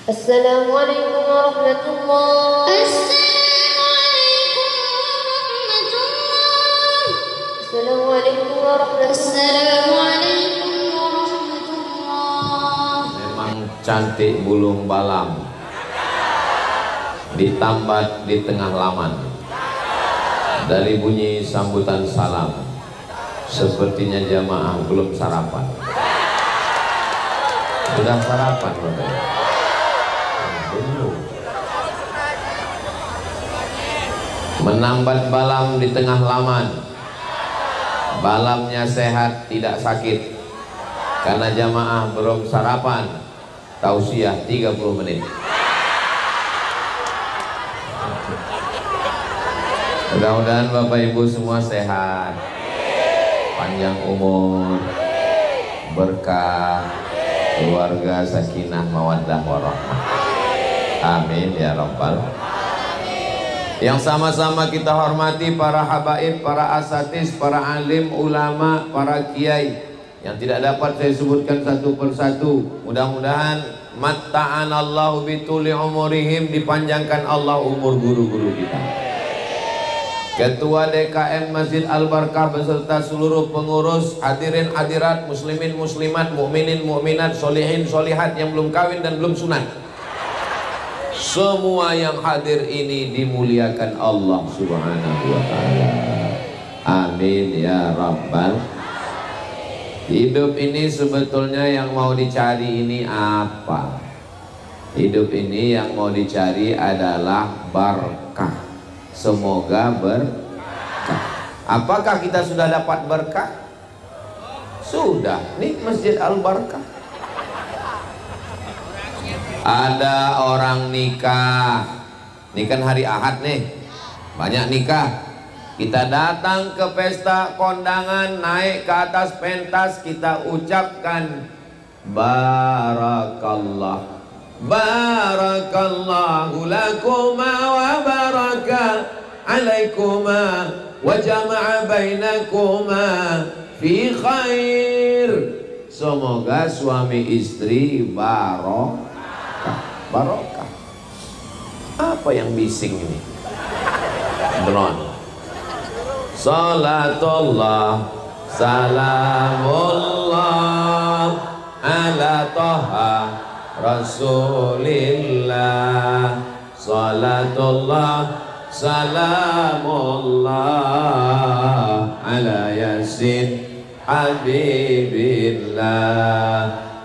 Assalamualaikum warahmatullahi wabarakatuh. Memang cantik bulung balam, ditambat di tengah laman. Dari bunyi sambutan salam, sepertinya jamaah belum sarapan. Sudah sarapan Bapak? Belum. Menambat balam di tengah laman. Balamnya sehat, tidak sakit. Karena jamaah belum sarapan. Tausiah 30 menit. Mudah-mudahan Bapak Ibu semua sehat, panjang umur, berkah, keluarga sakinah mawaddah warahmah. Amin ya rabbal. Yang sama-sama kita hormati para habaib, para asatis, para alim, ulama, para kiai yang tidak dapat saya sebutkan satu persatu. Mudah-mudahan matta'anallahu bituli umurihim, dipanjangkan Allah umur guru-guru kita. Ketua DKM Masjid Al-Barkah beserta seluruh pengurus, hadirin hadirat, muslimin muslimat, mukminin mukminat, solihin solihat yang belum kawin dan belum sunat. Semua yang hadir ini dimuliakan Allah Subhanahu wa ta'ala. Amin ya rabbal. Hidup ini sebetulnya yang mau dicari ini apa? Hidup ini yang mau dicari adalah berkah. Semoga berkah. Apakah kita sudah dapat berkah? Sudah. Nih Masjid Al-Barkah. Ada orang nikah. Ini kan hari Ahad nih. Banyak nikah. Kita datang ke pesta kondangan, naik ke atas pentas, kita ucapkan barakallah. Barakallahu lakuma wa baraka alaikuma wa jama'a bainakuma fi khair. Semoga suami istri barokah. Apa yang bising ini? Drone. Salatullah salamullah ala toha Rasulillah, salatullah salamullah ala yasin habibillah,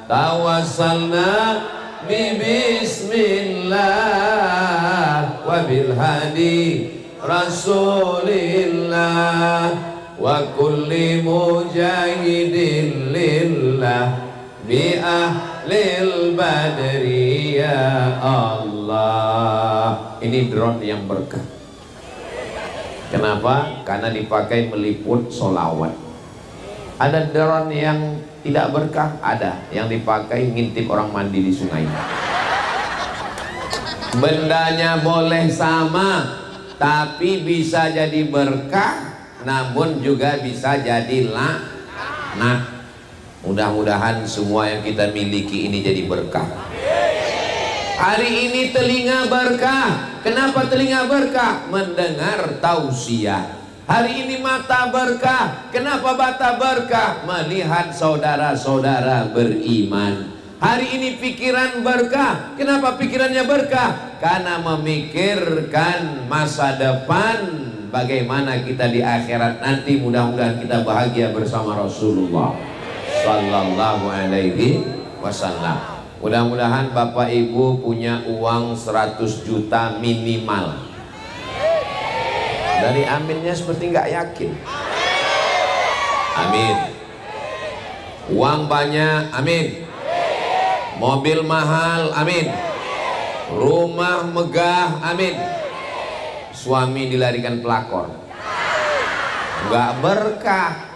tawassalna bi bismillah wa bil hadi Rasulillah wa kulli mujahidin lillah bi ahlil badri ya Allah. Ini drone yang berkah. Kenapa? Karena dipakai meliput sholawat. Ada drone yang tidak berkah, ada yang dipakai ngintip orang mandi di sungai. Bendanya boleh sama, tapi bisa jadi berkah, namun juga bisa jadi laknat. Mudah-mudahan semua yang kita miliki ini jadi berkah. Hari ini telinga berkah. Kenapa telinga berkah? Mendengar tausiah. Hari ini mata berkah. Kenapa mata berkah? Melihat saudara-saudara beriman. Hari ini pikiran berkah. Kenapa pikirannya berkah? Karena memikirkan masa depan, bagaimana kita di akhirat nanti. Mudah-mudahan kita bahagia bersama Rasulullah sallallahu alaihi wasallam. Mudah-mudahan Bapak Ibu punya uang 100 juta minimal. Dari aminnya seperti nggak yakin. Amin. Uang banyak, amin. Mobil mahal, amin. Rumah megah, amin. Suami dilarikan pelakor, nggak berkah.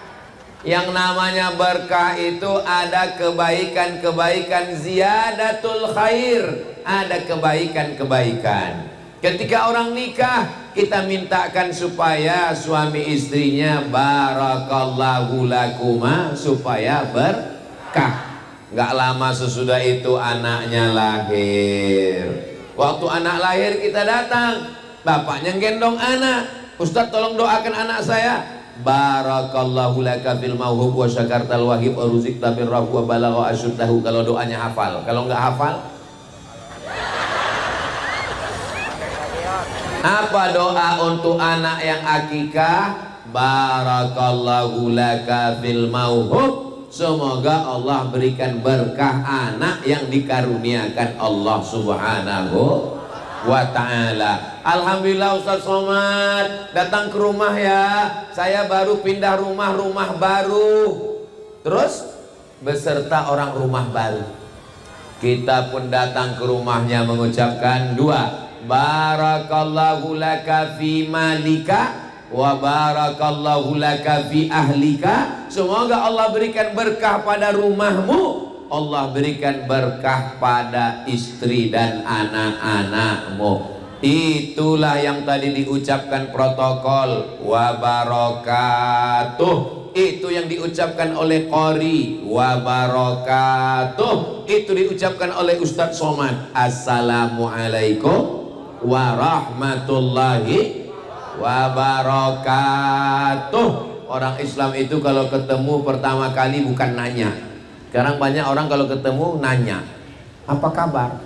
Yang namanya berkah itu ada kebaikan-kebaikan, ziyadatul khair, ada kebaikan-kebaikan. Ketika orang nikah, kita mintakan supaya suami istrinya barakallahu lakuma, supaya berkah. Nggak lama sesudah itu anaknya lahir. Waktu anak lahir kita datang, bapaknya gendong anak. Ustaz tolong doakan anak saya. Barakallahu laka fil mauhub wa syakartal wahib wa ruzikta birrahu wa balagha asyuddahu. Kalau doanya hafal, kalau nggak hafal, apa doa untuk anak yang akikah? Barakallahu laka fil mauhub. Semoga Allah berikan berkah anak yang dikaruniakan Allah Subhanahu wa ta'ala. Alhamdulillah Ustaz Somad datang ke rumah ya. Saya baru pindah rumah baru. Terus beserta orang rumah baru. Kita pun datang ke rumahnya mengucapkan dua. Barakallahu laka fi malika wa barakallahu laka fi ahlika. Semoga Allah berikan berkah pada rumahmu, Allah berikan berkah pada istri dan anak-anakmu. Itulah yang tadi diucapkan protokol wa barakatuh. Itu yang diucapkan oleh qori wa barakatuh. Itu diucapkan oleh Ustadz Somad. Assalamualaikum warahmatullahi wabarakatuh. Orang Islam itu kalau ketemu pertama kali bukan nanya. Sekarang banyak orang kalau ketemu nanya, apa kabar?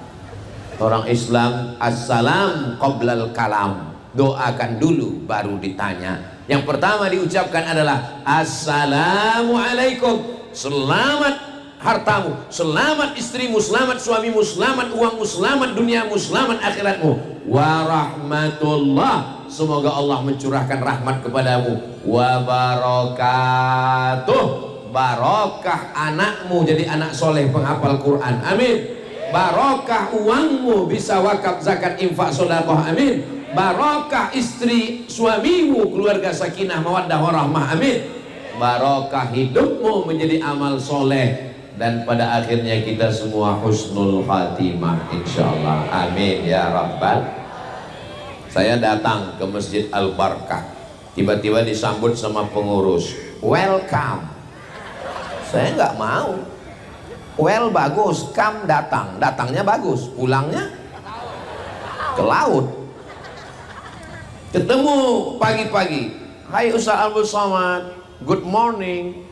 Orang Islam assalam qoblal kalam, doakan dulu baru ditanya. Yang pertama diucapkan adalah assalamualaikum, selamat hartamu, selamat istrimu, selamat suamimu, selamat uangmu, selamat duniamu, selamat akhiratmu. Warahmatullah, semoga Allah mencurahkan rahmat kepadamu. Wabarakatuh, barokah anakmu jadi anak soleh penghafal Quran, amin. Barokah uangmu bisa wakaf zakat infak sedekah, amin. Barokah istri suamimu keluarga sakinah mawaddah warahmah, amin. Barokah hidupmu menjadi amal soleh, dan pada akhirnya kita semua husnul khatimah insyaallah, amin ya rabbal. Saya datang ke Masjid Al-Barkah, tiba-tiba disambut sama pengurus, welcome. Saya nggak mau. Well bagus, come datang, datangnya bagus, pulangnya ke laut. Ketemu pagi-pagi, hai Ustaz Abdul Somad, good morning.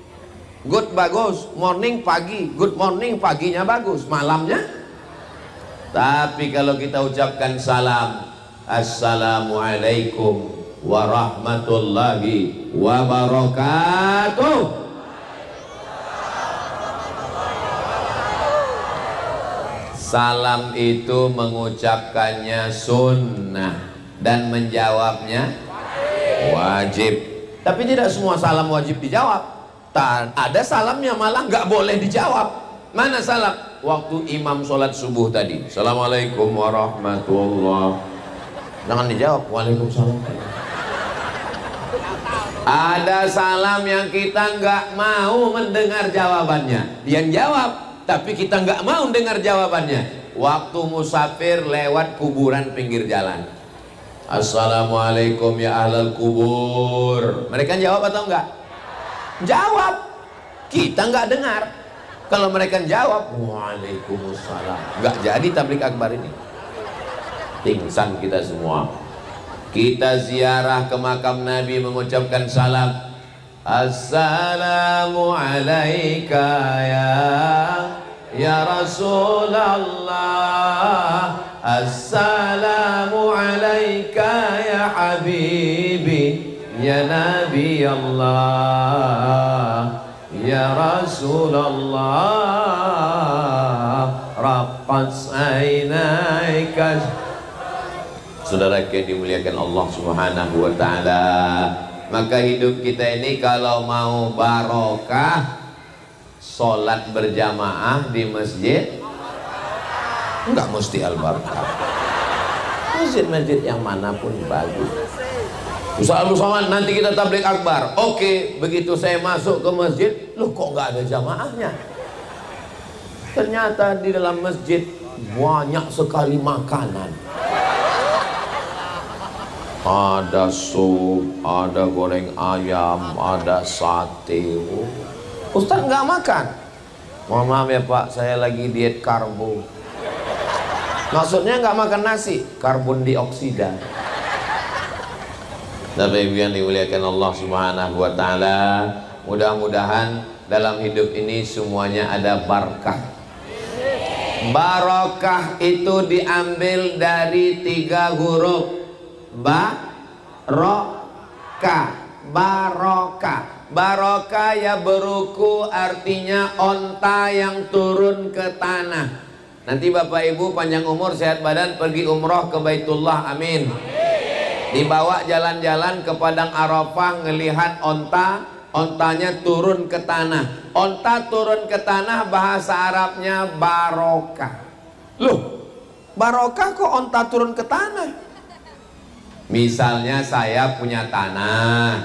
Good bagus, morning pagi, good morning paginya bagus, malamnya. Tapi kalau kita ucapkan salam, assalamualaikum warahmatullahi wabarakatuh. Salam itu mengucapkannya sunnah dan menjawabnya wajib. Tapi tidak semua salam wajib dijawab. Ada salamnya malah nggak boleh dijawab. Mana salam? Waktu imam sholat subuh tadi, assalamualaikum warahmatullah, jangan dijawab, waalaikumsalam. Ada salam yang kita nggak mau mendengar jawabannya, dia jawab tapi kita nggak mau dengar jawabannya. Waktu musafir lewat kuburan pinggir jalan, assalamualaikum ya ahlal kubur, mereka jawab atau enggak? Jawab, kita nggak dengar. Kalau mereka jawab waalaikumsalam, nggak jadi tablik akbar ini, pingsan kita semua. Kita ziarah ke makam Nabi mengucapkan salam, assalamu alaika ya Rasulullah, assalamu alaika ya habibi ya Nabi Allah, ya Rasulullah, raqqas ainaika. Saudara yang dimuliakan Allah Subhanahu wa ta'ala, maka hidup kita ini kalau mau barokah, sholat berjamaah di masjid, enggak mesti Al-Barkah, masjid-masjid yang manapun bagus. Ustaz Abdul Somad, nanti kita tablik akbar. Oke, begitu saya masuk ke masjid, loh kok nggak ada jamaahnya? Ternyata di dalam masjid banyak sekali makanan. Ada sup, ada goreng ayam, ada sate. Ustaz nggak makan. Mohon maaf ya Pak, saya lagi diet karbo. Maksudnya nggak makan nasi, karbon dioksida. Bapak Ibu yang dimuliakan Allah Subhanahu wa taala, mudah-mudahan dalam hidup ini semuanya ada barakah. Barokah itu diambil dari 3 huruf. Barokah. Barokah ya beruku, artinya onta yang turun ke tanah. Nanti Bapak Ibu panjang umur sehat badan pergi umroh ke Baitullah, amin. Dibawa jalan-jalan ke Padang Arafah, ngelihat ontanya turun ke tanah. Onta turun ke tanah bahasa Arabnya barokah. Loh, barokah kok onta turun ke tanah? Misalnya saya punya tanah,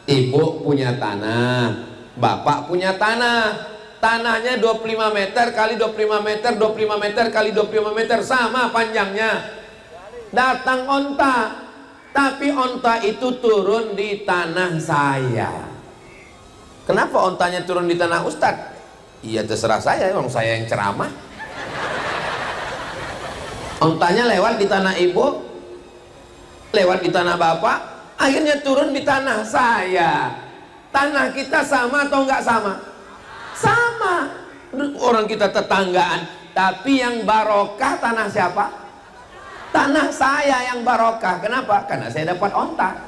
ibu punya tanah, bapak punya tanah. Tanahnya 25 meter kali 25 meter, 25 meter kali 25 meter, sama panjangnya. Datang onta, tapi onta itu turun di tanah saya. Kenapa ontanya turun di tanah Ustadz? Iya terserah saya, emang saya yang ceramah. Ontanya lewat di tanah ibu, lewat di tanah bapak, akhirnya turun di tanah saya. Tanah kita sama atau enggak sama? Sama. Orang kita tetanggaan, tapi yang barokah tanah siapa? Tanah saya yang barokah. Kenapa? Karena saya dapat onta,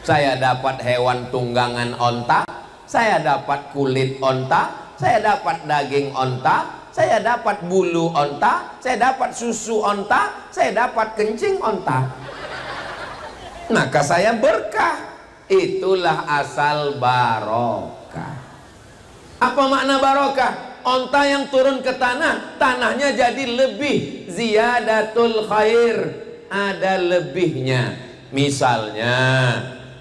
saya dapat hewan tunggangan onta, saya dapat kulit onta, saya dapat daging onta, saya dapat bulu onta, saya dapat susu onta, saya dapat kencing onta. Maka saya berkah. Itulah asal barokah. Apa makna barokah? Onta yang turun ke tanah, tanahnya jadi lebih, ziyadatul khair, ada lebihnya. Misalnya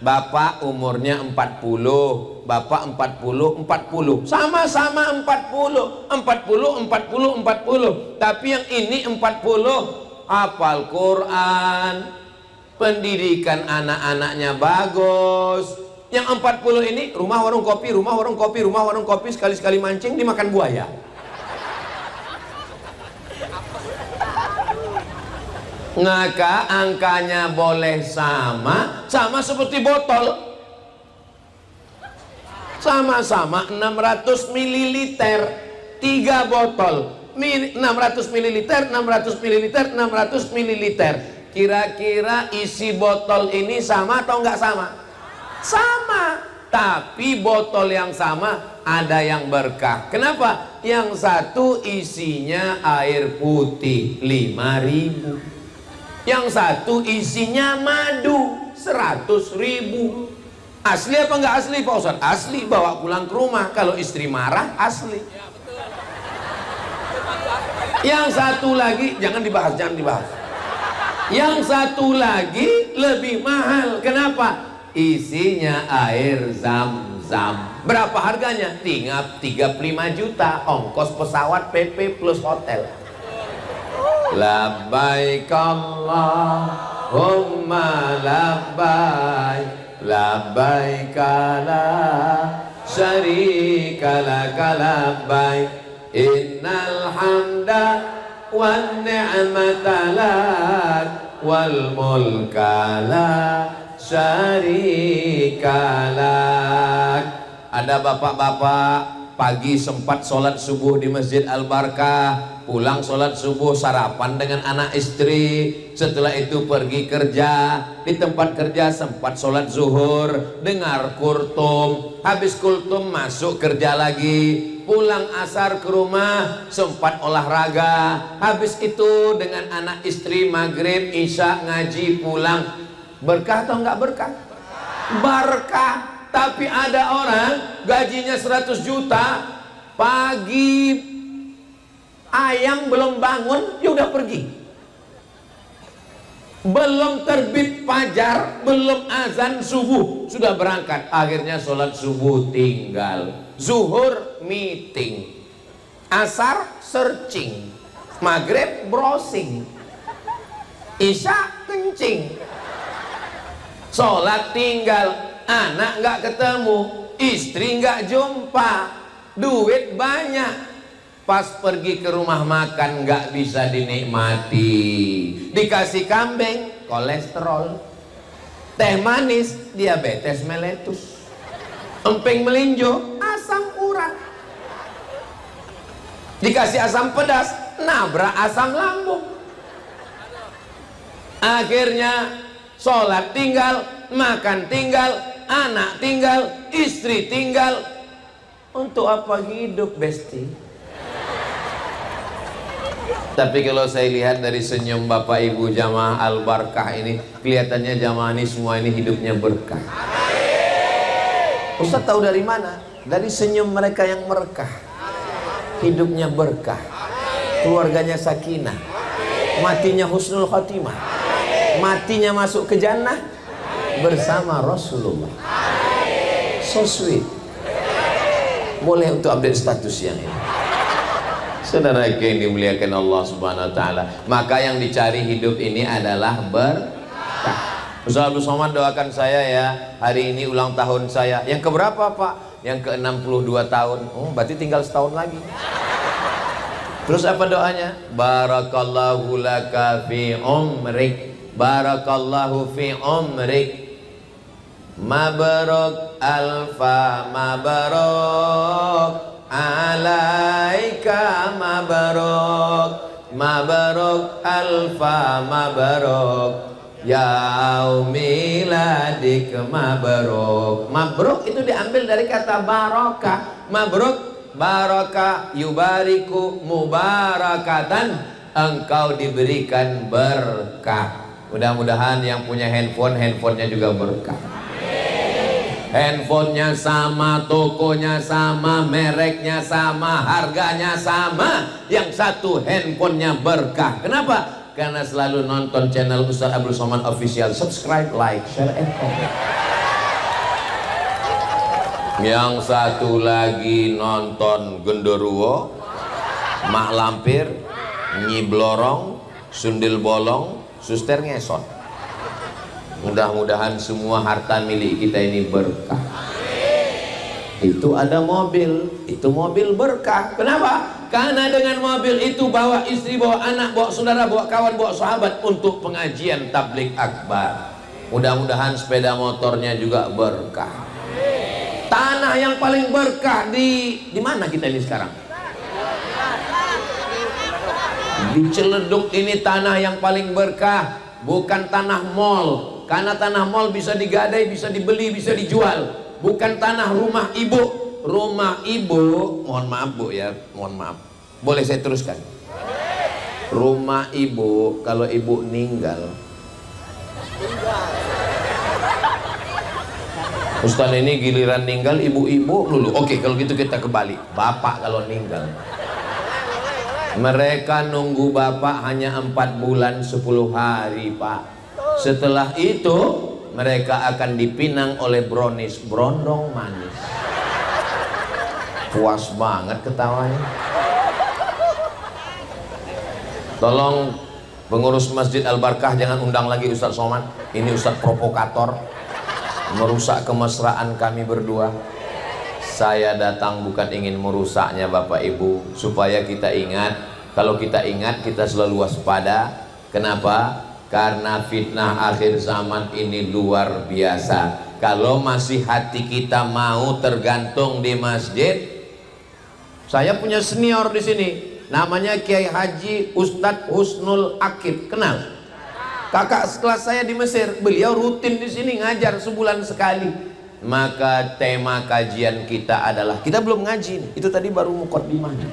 bapak umurnya 40, bapak 40, sama-sama 40, 40. Tapi yang ini 40 hafal Quran, pendidikan anak-anaknya bagus. Yang 40 ini rumah warung kopi, sekali-sekali mancing dimakan buaya. Maka angkanya boleh sama seperti botol. Sama-sama 600 ml, 3 botol. 600 ml, 600 ml, 600 ml. Kira-kira isi botol ini sama atau enggak sama? Sama, tapi botol yang sama ada yang berkah. Kenapa? Yang satu isinya air putih 5.000, yang satu isinya madu 100.000. Asli apa enggak asli Pak Ustadz? Asli, bawa pulang ke rumah. Kalau istri marah asli. Yang satu lagi jangan dibahas. Yang satu lagi lebih mahal. Kenapa? Isinya air zam-zam. Berapa harganya? Tinggal 35 juta, ongkos pesawat, PP plus hotel. Labbaik Allahumma labbaik, labbaik la syarika laka labbaik, innal hamda wan ni'mata lak wal mulka lak syarikalak. Ada bapak-bapak pagi sempat sholat subuh di Masjid Al-Barkah, pulang sholat subuh sarapan dengan anak istri, setelah itu pergi kerja, di tempat kerja sempat sholat zuhur, dengar kultum, habis kultum masuk kerja lagi, pulang asar ke rumah sempat olahraga, habis itu dengan anak istri maghrib isya ngaji pulang. Berkah atau enggak berkah? Berkah. Tapi ada orang gajinya 100 juta, pagi ayam belum bangun dia udah pergi, belum terbit fajar, belum azan subuh sudah berangkat. Akhirnya sholat subuh tinggal, zuhur meeting, asar searching, maghrib browsing, isya kencing, sholat tinggal, anak nggak ketemu, istri nggak jumpa, duit banyak, pas pergi ke rumah makan nggak bisa dinikmati. Dikasih kambing, kolesterol. Teh manis, diabetes meletus. Emping melinjo, asam urat. Dikasih asam pedas, nabrak asam lambung. Akhirnya sholat tinggal, makan tinggal, anak tinggal, istri tinggal. Untuk apa hidup, Besti? Tapi kalau saya lihat dari senyum Bapak Ibu jamaah Al-Barkah ini, kelihatannya jamaah ini semua ini hidupnya berkah. Ustaz tahu dari mana? Dari senyum mereka yang berkah. Hidupnya berkah, keluarganya sakinah, matinya husnul khotimah, matinya masuk ke jannah bersama Rasulullah. So sweet. Boleh untuk update status yang ini. Saudara yang dimuliakan Allah Subhanahu wa taala, maka yang dicari hidup ini adalah berkah. Ustaz Abdul Somad doakan saya ya, hari ini ulang tahun saya. Yang keberapa, Pak? Yang ke-62 tahun. Oh, berarti tinggal setahun lagi. Terus apa doanya? Barakallahu laka fi umrik, barakallahu fi umrik, mabruk alfa mabruk alaika mabruk, mabruk alfa mabruk yaumiladik mabruk. Mabruk itu diambil dari kata barokah. Mabruk, barokah, yubariku, mubarakatan, engkau diberikan berkah. Mudah-mudahan yang punya handphone, handphonenya juga berkah. Handphonenya sama, tokonya sama, mereknya sama, harganya sama. Yang satu handphonenya berkah. Kenapa? Karena selalu nonton channel Ustaz Abdul Somad Official. Subscribe, like, share, and comment. Yang satu lagi nonton genderuwo, mak lampir, nyi blorong, sundil bolong, suster ngesot. Mudah-mudahan semua harta milik kita ini berkah. Itu ada mobil, itu mobil berkah. Kenapa? Karena dengan mobil itu bawa istri, bawa anak, bawa saudara, bawa kawan, bawa sahabat untuk pengajian tablik akbar. Mudah-mudahan sepeda motornya juga berkah. Tanah yang paling berkah di mana kita ini sekarang? Di Ciledug ini tanah yang paling berkah, bukan tanah mall. Karena tanah mall bisa digadai, bisa dibeli, bisa dijual. Bukan tanah rumah ibu. Rumah ibu, mohon maaf Bu ya, mohon maaf. Boleh saya teruskan? Rumah ibu, kalau ibu meninggal, Ustaz ini giliran ninggal ibu-ibu dulu. Oke, kalau gitu kita kembali. Bapak kalau ninggal, mereka nunggu bapak hanya 4 bulan 10 hari, Pak. Setelah itu mereka akan dipinang oleh brownies, brondong manis. Puas banget ketawanya. Tolong pengurus Masjid Al-Barkah jangan undang lagi Ustaz Somad. Ini Ustaz provokator, merusak kemesraan kami berdua. Saya datang bukan ingin merusaknya Bapak Ibu, supaya kita ingat. Kalau kita ingat, kita selalu waspada. Kenapa? Karena fitnah akhir zaman ini luar biasa. Kalau masih hati kita mau tergantung di masjid. Saya punya senior di sini, namanya Kiai Haji Ustadz Husnul Akib. Kenal? Kakak sekelas saya di Mesir. Beliau rutin di sini ngajar sebulan sekali. Maka tema kajian kita adalah, kita belum ngaji, itu tadi baru muqaddimahnya.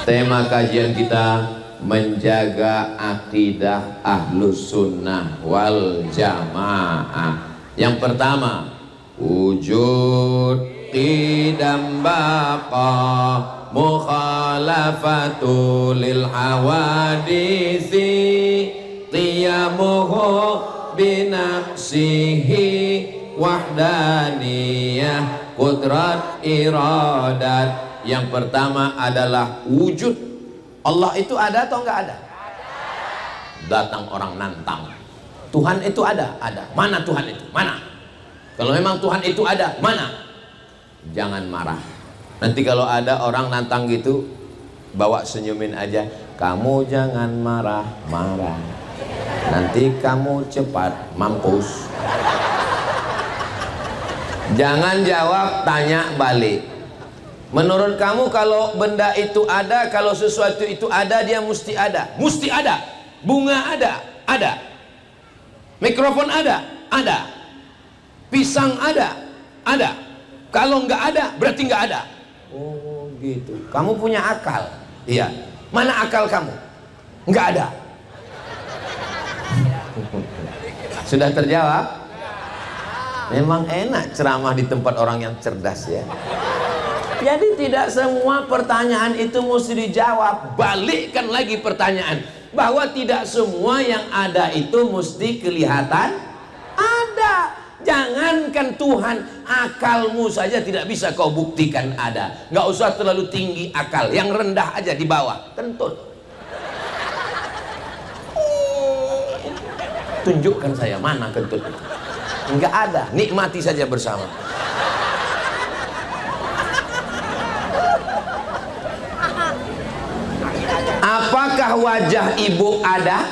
Tema kajian kita menjaga akidah ahlus sunnah wal jamaah. Yang pertama, wujud qidam baqa mukhalafatu lil hawadisi qiyamuhu binafsihi wahdaniyah qudrat iradat. Yang pertama adalah wujud. Allah itu ada atau enggak ada? Datang orang nantang, Tuhan itu ada? Ada. Mana Tuhan itu? Mana? Kalau memang Tuhan itu ada, mana? jangan marah. Nanti kalau ada orang nantang gitu, bawa senyumin aja. Kamu jangan marah-marah, nanti kamu cepat mampus. Jangan jawab, tanya balik. Menurut kamu kalau benda itu ada, kalau sesuatu itu ada, dia mesti ada. Mesti ada. Bunga ada, ada. Mikrofon ada, ada. Pisang ada, ada. Kalau nggak ada, berarti nggak ada. Oh gitu. Kamu punya akal? Iya. Mana akal kamu? Nggak ada. Sudah terjawab? Memang enak ceramah di tempat orang yang cerdas ya. Jadi tidak semua pertanyaan itu mesti dijawab. Balikkan lagi pertanyaan, bahwa tidak semua yang ada itu mesti kelihatan ada. Jangankan Tuhan, akalmu saja tidak bisa kau buktikan ada. Nggak usah terlalu tinggi akal, yang rendah aja di bawah, kentut. Tunjukkan saya mana kentut. Enggak ada, nikmati saja bersama. Apakah wajah ibu ada?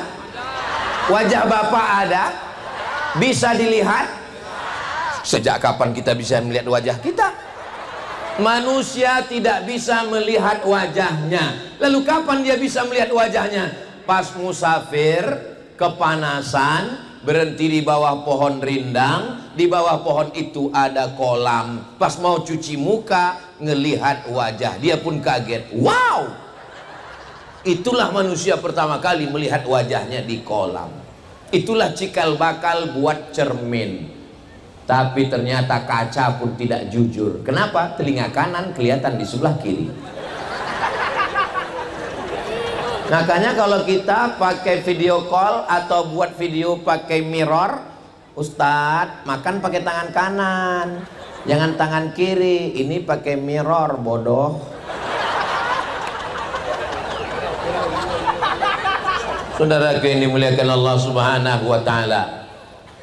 Wajah bapak ada? Bisa dilihat? Sejak kapan kita bisa melihat wajah kita? Manusia tidak bisa melihat wajahnya. Lalu kapan dia bisa melihat wajahnya? Pas musafir, kepanasan, berhenti di bawah pohon rindang, di bawah pohon itu ada kolam. Pas mau cuci muka, ngelihat wajah, dia pun kaget. Wow, itulah manusia pertama kali melihat wajahnya di kolam. Itulah cikal bakal buat cermin. Tapi ternyata kaca pun tidak jujur. Kenapa? Telinga kanan kelihatan di sebelah kiri. Makanya kalau kita pakai video call atau buat video pakai mirror, Ustadz makan pakai tangan kanan, jangan tangan kiri. Ini pakai mirror, bodoh. Saudaraku yang dimuliakan Allah Subhanahu wa taala.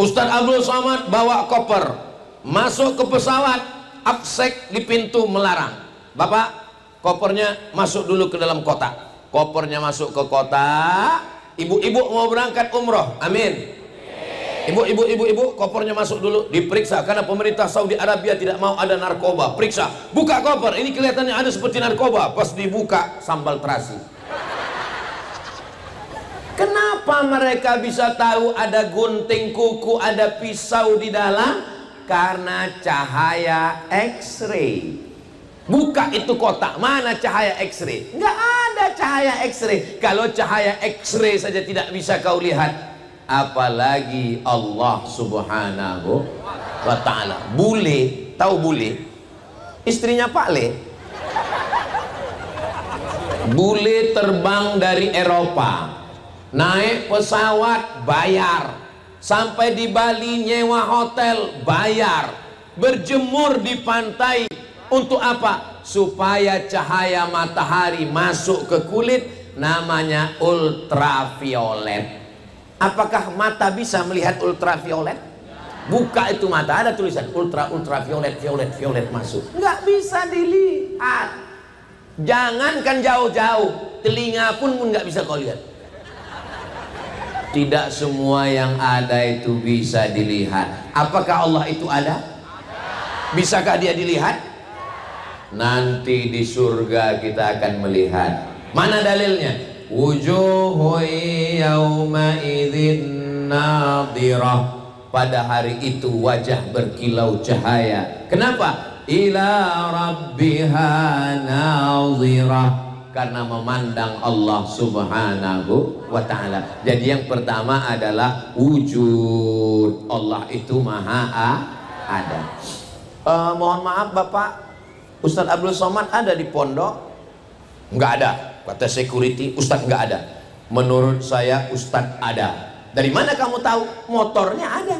Ustadz Abdul Somad bawa koper, masuk ke pesawat, absek di pintu melarang. Bapak, kopernya masuk dulu ke dalam kotak. Kopernya masuk ke kotak. Ibu-ibu mau berangkat umroh, amin. Ibu, kopernya masuk dulu, diperiksa karena pemerintah Saudi Arabia tidak mau ada narkoba. Periksa, buka koper, ini kelihatannya ada seperti narkoba. Pas dibuka, sambal terasi. Kenapa mereka bisa tahu ada gunting kuku, ada pisau di dalam? Karena cahaya X-ray. Buka itu kotak, mana cahaya X-ray? Nggak ada cahaya X-ray. Kalau cahaya X-ray saja tidak bisa kau lihat, apalagi Allah Subhanahu wa ta'ala. Bule, tahu bule? Istrinya Pak Le. Bule terbang dari Eropa, naik pesawat bayar, sampai di Bali nyewa hotel bayar, berjemur di pantai. Untuk apa? Supaya cahaya matahari masuk ke kulit, namanya ultraviolet. Apakah mata bisa melihat ultraviolet? Buka itu mata, ada tulisan ultraviolet, violet masuk. Nggak bisa dilihat. Jangankan jauh-jauh, telinga pun nggak bisa kau lihat. Tidak semua yang ada itu bisa dilihat. Apakah Allah itu ada? Bisakah dia dilihat? Nanti di surga kita akan melihat. Mana dalilnya? Wujuhu yawma idzin nadhirah. Pada hari itu wajah berkilau cahaya. Kenapa? Ila rabbiha nadhirah. Karena memandang Allah Subhanahu wa ta'ala. Jadi yang pertama adalah wujud. Allah itu maha ada. Mohon maaf Bapak, Ustadz Abdul Somad ada di pondok? Nggak ada. Kata security, Ustadz nggak ada. Menurut saya Ustadz ada. Dari mana kamu tahu? Motornya ada.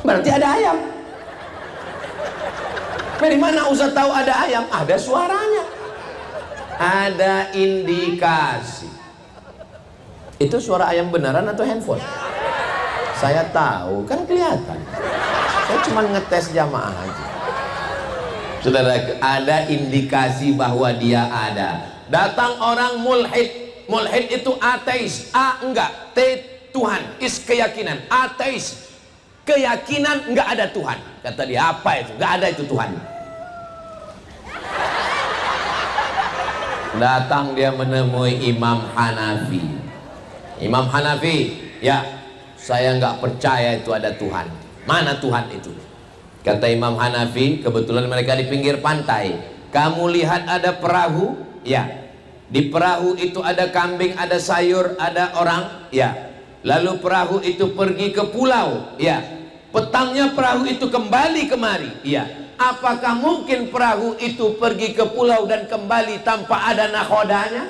Berarti ada ayam. Dari mana Ustadz tahu ada ayam? Ada suaranya. Ada indikasi. Itu suara ayam beneran atau handphone? Saya tahu, kan kelihatan. Saya cuma ngetes jamaah aja. Saudara, ada indikasi bahwa dia ada. Datang orang mulhid. Mulhid itu ateis. A enggak, T Tuhan, is keyakinan. Ateis, keyakinan enggak ada Tuhan. Kata dia, apa itu? Enggak ada itu Tuhan. Datang dia menemui Imam Hanafi. Imam Hanafi, ya, saya enggak percaya itu ada Tuhan. Mana Tuhan itu? Kata Imam Hanafi, kebetulan mereka di pinggir pantai. Kamu lihat ada perahu? Ya. Di perahu itu ada kambing, ada sayur, ada orang, ya. Lalu perahu itu pergi ke pulau, ya. Petangnya perahu itu kembali kemari, ya. Apakah mungkin perahu itu pergi ke pulau dan kembali tanpa ada nakhodanya?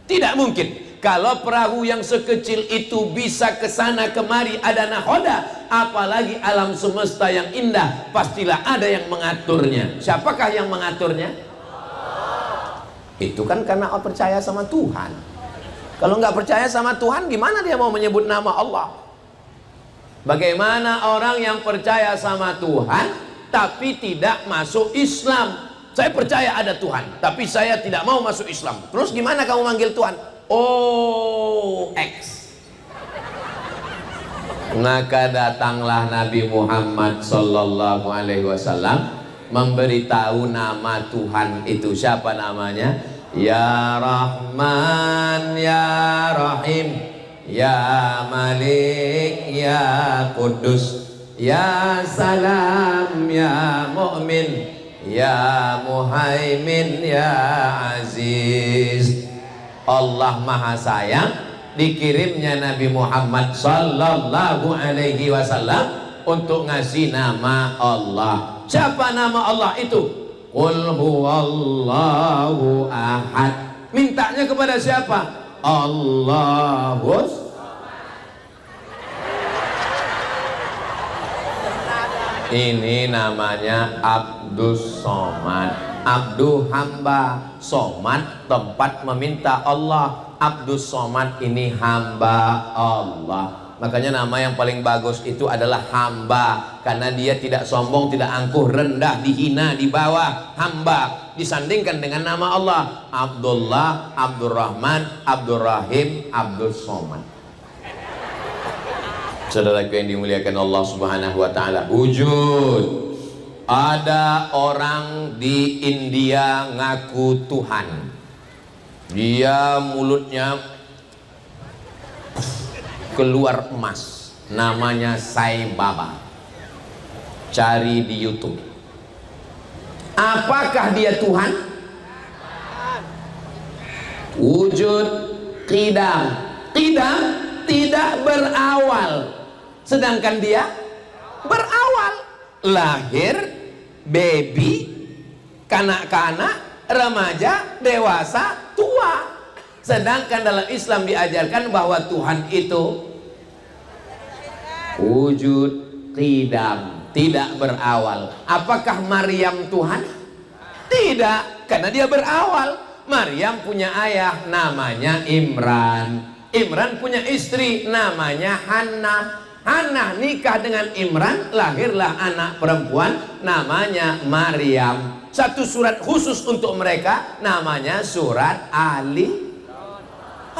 Tidak mungkin. Kalau perahu yang sekecil itu bisa ke sana kemari ada nakhoda, apalagi alam semesta yang indah, pastilah ada yang mengaturnya. Siapakah yang mengaturnya? Itu kan karena percaya sama Tuhan. Kalau nggak percaya sama Tuhan, gimana dia mau menyebut nama Allah? Bagaimana orang yang percaya sama Tuhan tapi tidak masuk Islam? Saya percaya ada Tuhan, tapi saya tidak mau masuk Islam. Terus gimana kamu manggil Tuhan? Oh, X. Maka datanglah Nabi Muhammad sallallahu alaihi wasallam memberitahu nama Tuhan itu. Siapa namanya? Ya Rahman, Ya Rahim, Ya Malik, Ya Kudus, Ya Salam, Ya Mu'min, Ya Muhaimin, Ya Aziz. Allah Maha Sayang, dikirimnya Nabi Muhammad sallallahu alaihi wasallam untuk ngasih nama Allah. Siapa nama Allah itu? Qul huwallahu ahad. Mintanya kepada siapa? Allahus. Ini namanya Abdus Somad. Abdu hamba, Somad tempat meminta Allah. Abdus Somad ini hamba Allah. Makanya nama yang paling bagus itu adalah hamba, karena dia tidak sombong, tidak angkuh, rendah, dihina, di bawah. Hamba disandingkan dengan nama Allah, Abdullah, Abdurrahman, Abdurrahim, Abdul Somad. Saudaraku yang dimuliakan Allah Subhanahu wa taala, wujud. Ada orang di India ngaku Tuhan. Dia mulutnya keluar emas, namanya Sai Baba. Cari di YouTube. Apakah dia Tuhan? Wujud qidam. Qidam tidak berawal, sedangkan dia berawal. Lahir, baby, kanak-kanak, remaja, dewasa, tua. Sedangkan dalam Islam diajarkan bahwa Tuhan itu wujud qidam, tidak berawal. Apakah Maryam Tuhan? Tidak, karena dia berawal. Maryam punya ayah namanya Imran. Imran punya istri namanya Hannah. Hannah nikah dengan Imran, lahirlah anak perempuan namanya Maryam. Satu surat khusus untuk mereka namanya surat Ali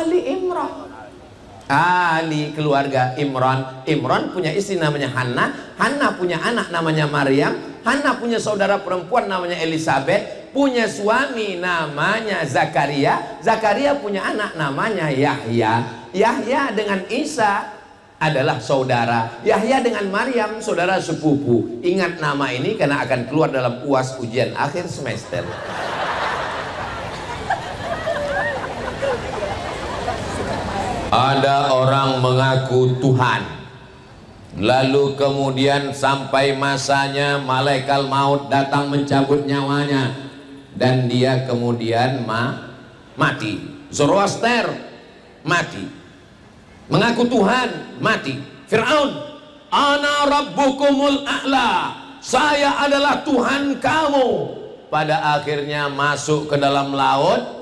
Imran. Ali keluarga Imran. Imran punya istri namanya Hannah. Hannah punya anak namanya Maryam. Hannah punya saudara perempuan namanya Elizabeth. Punya suami namanya Zakaria. Zakaria punya anak namanya Yahya. Yahya dengan Isa adalah saudara. Yahya dengan Maryam saudara sepupu. Ingat nama ini karena akan keluar dalam UAS ujian akhir semester. Ada orang mengaku Tuhan, lalu kemudian sampai masanya malaikat maut datang mencabut nyawanya, dan dia kemudian mati. Zoroaster mati, mengaku Tuhan mati. Fir'aun, ana rabbukumul a'la, saya adalah Tuhan kamu. Pada akhirnya masuk ke dalam laut,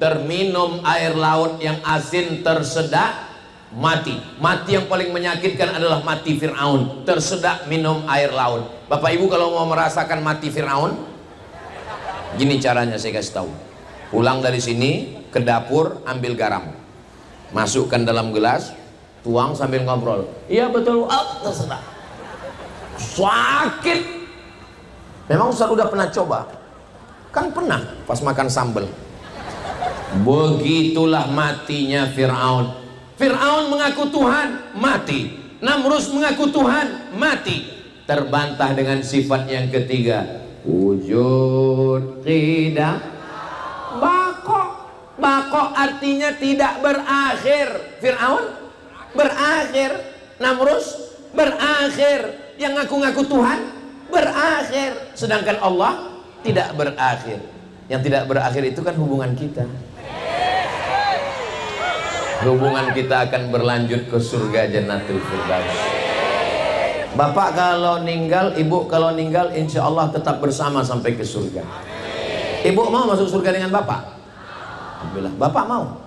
terminum air laut yang asin tersedak, mati. Mati yang paling menyakitkan adalah mati Fir'aun, tersedak minum air laut. Bapak Ibu kalau mau merasakan mati Fir'aun, gini caranya saya kasih tahu. Pulang dari sini ke dapur, ambil garam, masukkan dalam gelas, tuang sambil ngobrol. Iya betul, tersedak. Sakit. Memang Ustaz udah pernah coba? Kan pernah pas makan sambal. Begitulah matinya Fir'aun. Fir'aun mengaku Tuhan, mati. Namrus mengaku Tuhan, mati. Terbantah dengan sifat yang ketiga, wujud tidak bako. Bako artinya tidak berakhir. Fir'aun berakhir, Namrus berakhir, yang ngaku-ngaku Tuhan berakhir, sedangkan Allah tidak berakhir. Yang tidak berakhir itu kan hubungan kita. Hubungan kita akan berlanjut ke surga Jannatul Firdaus. Bapak kalau ninggal, ibu kalau ninggal, insya Allah tetap bersama sampai ke surga. Ibu mau masuk surga dengan bapak? Alhamdulillah. Bapak mau?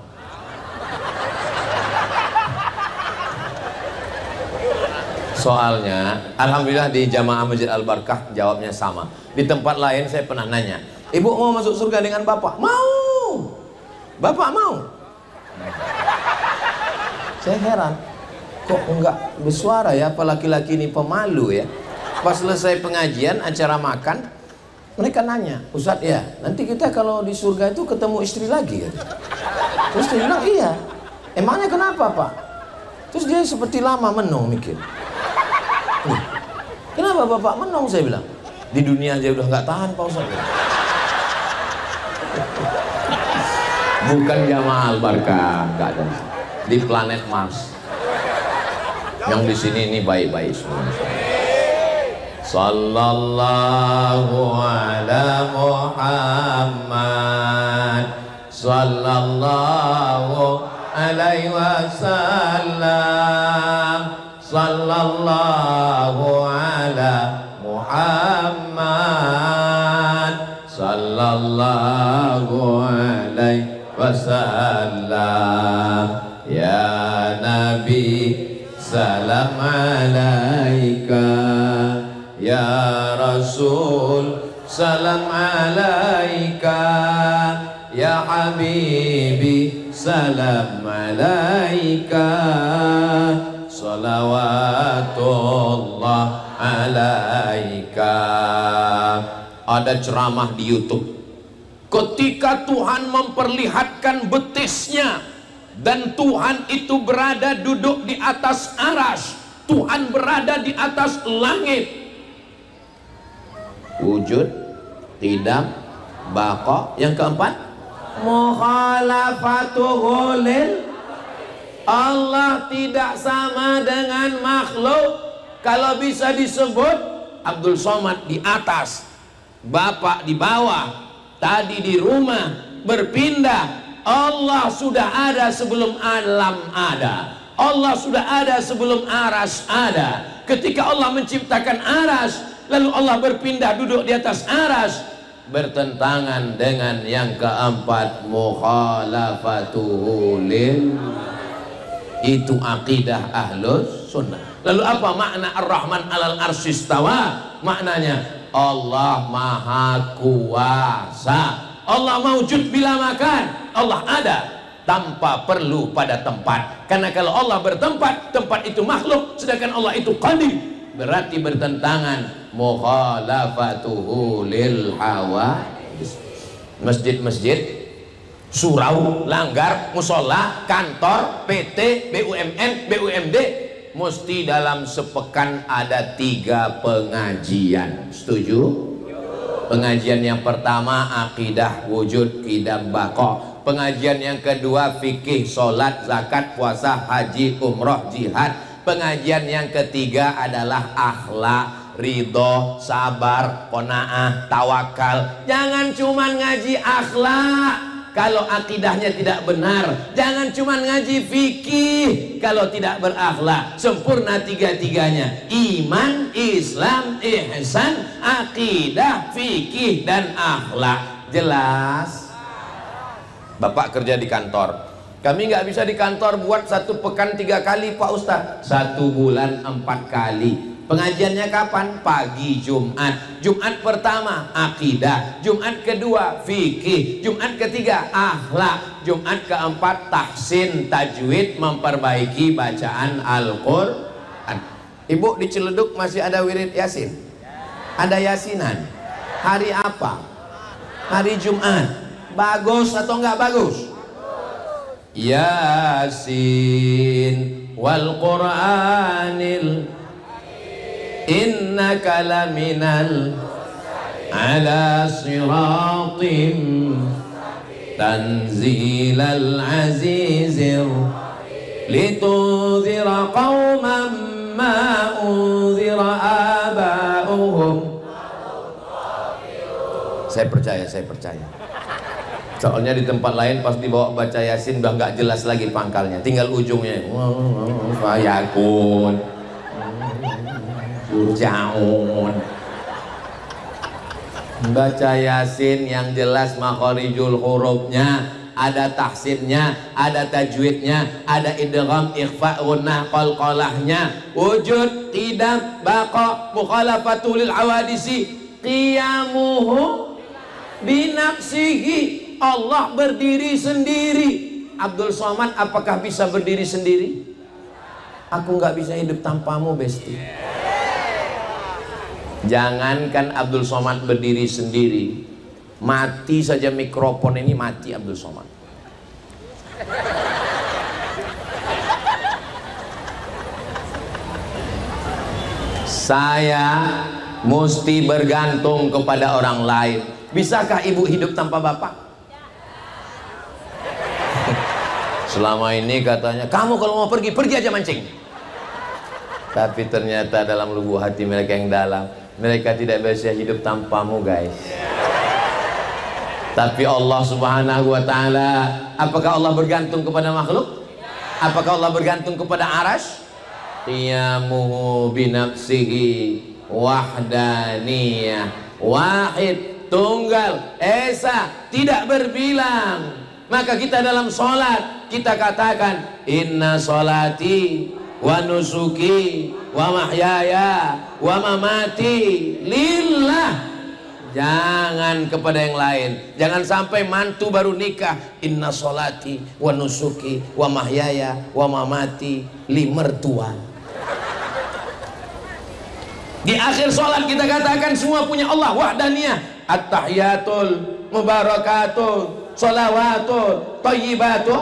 Soalnya, alhamdulillah di Jamaah Masjid Al-Barkah jawabnya sama. Di tempat lain saya pernah nanya, ibu mau masuk surga dengan bapak? Mau. Bapak mau? Saya heran, kok enggak bersuara ya, apa laki-laki ini pemalu ya. Pas selesai pengajian, acara makan, mereka nanya, Ustadz ya, nanti kita kalau di surga itu ketemu istri lagi gitu. Terus dia bilang, iya. Emangnya kenapa Pak? Terus dia seperti lama menung mikir. Kenapa Bapak menung? Saya bilang, di dunia aja udah nggak tahan Pak Ustadz. Bukan Jamaah Al-Barkah, nggak ada. Di planet Mars. Yang di sini ini baik-baik semua. Sallallahu ala Muhammad, sallallahu alaihi wasallam, sallallahu ala Muhammad, sallallahu alaihi wasallam. Ya Nabi salam alaika, ya Rasul salam alaika, ya Habibi salam alaika, salawatullah alaika. Ada ceramah di YouTube ketika Tuhan memperlihatkan betisnya, dan Tuhan itu berada duduk di atas arsy, Tuhan berada di atas langit. Wujud tidak baqo. Yang keempat, mukhalafatuhu lil, Allah tidak sama dengan makhluk. Kalau bisa disebut Abdul Somad di atas, Bapak di bawah, tadi di rumah berpindah. Allah sudah ada sebelum alam ada. Allah sudah ada sebelum arsy ada. Ketika Allah menciptakan arsy, lalu Allah berpindah duduk di atas arsy, bertentangan dengan yang keempat, mukhalafatuhu lil. Itu akidah Ahlus Sunnah. Lalu apa makna Ar-Rahman alal arsy istawa? Maknanya Allah Maha Kuasa. Allah mawjud bila makan. Allah ada tanpa perlu pada tempat. Karena kalau Allah bertempat, tempat itu makhluk, sedangkan Allah itu qadim, berarti bertentangan. Mukhalafatuhu lil hawa. Masjid-masjid, surau, langgar, musola, kantor, PT, BUMN, BUMD, mesti dalam sepekan ada 3 pengajian. Setuju? Pengajian yang pertama akidah wujud tidak baqo. Pengajian yang kedua fikih, sholat, zakat, puasa, haji, umroh, jihad. Pengajian yang ketiga adalah akhlak, ridho, sabar, qanaah, tawakal. Jangan cuman ngaji akhlak kalau akidahnya tidak benar. Jangan cuma ngaji fikih kalau tidak berakhlak. Sempurna 3-tiganya: iman, Islam, ihsan, akidah, fikih, dan akhlak. Jelas? Bapak kerja di kantor, Kami nggak bisa di kantor buat 1 pekan 3 kali Pak Ustadz, 1 bulan 4 kali. Pengajiannya kapan? Pagi Jumat. Jumat pertama akidah, Jumat kedua fikih, Jumat ketiga akhlak, Jumat keempat tahsin tajwid, memperbaiki bacaan Al-Quran. Ibu di Ciledug masih ada wirid Yasin? Ada Yasinan? Hari apa? Hari Jumat. Bagus atau enggak bagus? Yasin wal Qur'anil innaka laminal ala siratim tanzilal azizir litunzira qauman ma unzira aba'uhum. Saya percaya. Soalnya di tempat lain pas dibawa baca Yasin udah nggak jelas lagi pangkalnya, tinggal ujungnya. Fayakun, Jaun. Baca Yasin yang jelas makharijul hurufnya, ada tahsinnya, ada tajwidnya, ada idgham, ikhfa, gunnah, qalqalahnya, wujud, tidak, baqa, mukhalafatul awadisi, qiyamuhu binafsihi. Allah berdiri sendiri. Abdul Somad apakah bisa berdiri sendiri? Aku nggak bisa hidup tanpamu, Besti. Jangankan Abdul Somad berdiri sendiri, mati saja mikrofon ini mati Abdul Somad. Saya mesti bergantung kepada orang lain. Bisakah ibu hidup tanpa bapak? Selama ini katanya, kamu kalau mau pergi, pergi aja mancing. Tapi ternyata dalam lubuk hati mereka yang dalam, mereka tidak bisa hidup tanpamu, guys. Tapi Allah Subhanahu wa ta'ala, apakah Allah bergantung kepada makhluk? Apakah Allah bergantung kepada arash? Qiyamuhu binafsihi wahdaniyah, wahid, tunggal, esa, tidak berbilang. Maka kita dalam sholat kita katakan inna sholati wa nusuki wa mahyaya wa mamati lillah. Jangan kepada yang lain. Jangan sampai mantu baru nikah inna sholati wa nusuki wa mahyaya wa mamati li mertua. Di akhir sholat kita katakan semua punya Allah wahdaniyah, at-tahiyatul mubarakatul sholawatun thayyibatu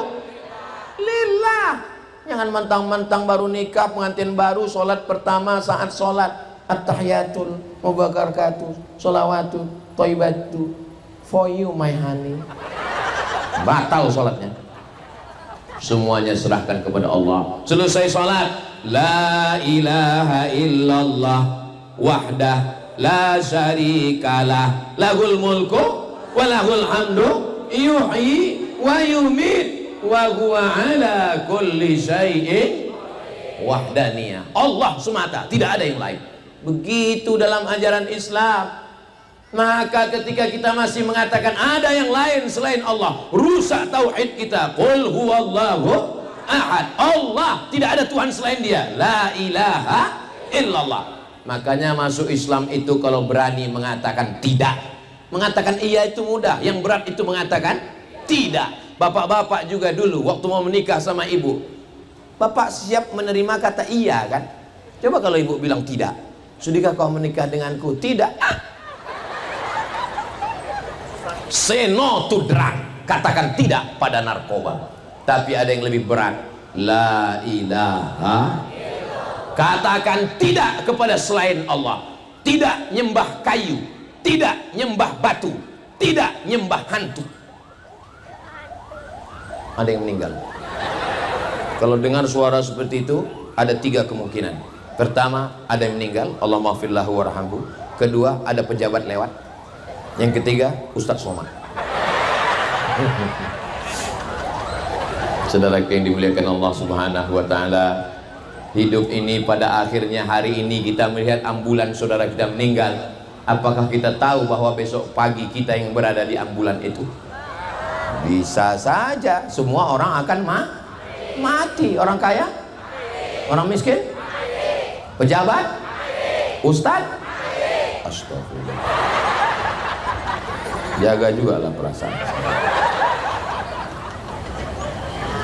lillah. Jangan mentang-mentang baru nikah, pengantin baru, sholat pertama saat sholat at-tahiyatul mubarakatuh sholawatun thayyibatu for you my honey. Batal sholatnya. Semuanya serahkan kepada Allah. Selesai sholat, la ilaha illallah wahdah la syarikalah lahul mulku wa lahul hamdu yuhyi wa yumit wa huwa ala kulli syai'in wahdaniyah. Allah semata, tidak ada yang lain. Begitu dalam ajaran Islam. Maka ketika kita masih mengatakan ada yang lain selain Allah, rusak tauhid kita. Qul huwallahu ahad. Allah, tidak ada Tuhan selain Dia. La ilaha illallah. Makanya masuk Islam itu kalau berani mengatakan tidak. Mengatakan iya itu mudah, yang berat itu mengatakan tidak. Bapak-bapak juga dulu waktu mau menikah sama ibu, bapak siap menerima kata iya kan? Coba kalau ibu bilang tidak, sudahkah kau menikah denganku? Tidak. Say no to drug, katakan tidak pada narkoba. Tapi ada yang lebih berat, la ilaha, katakan tidak kepada selain Allah. Tidak nyembah kayu, tidak nyembah batu, tidak nyembah hantu. Ada yang meninggal. Kalau dengar suara seperti itu, ada 3 kemungkinan. Pertama, ada yang meninggal, Allah maghfirlahu warhamhu. Kedua, ada pejabat lewat. Yang ketiga, Ustadz Somad. Saudara yang dimuliakan Allah Subhanahu wa ta'ala, hidup ini pada akhirnya hari ini kita melihat ambulan saudara kita meninggal. Apakah kita tahu bahwa besok pagi kita yang berada di ambulan itu? Bisa saja, semua orang akan mati. Orang kaya, orang miskin, pejabat, ustadz. Astagfirullah. Jaga juga lah perasaan.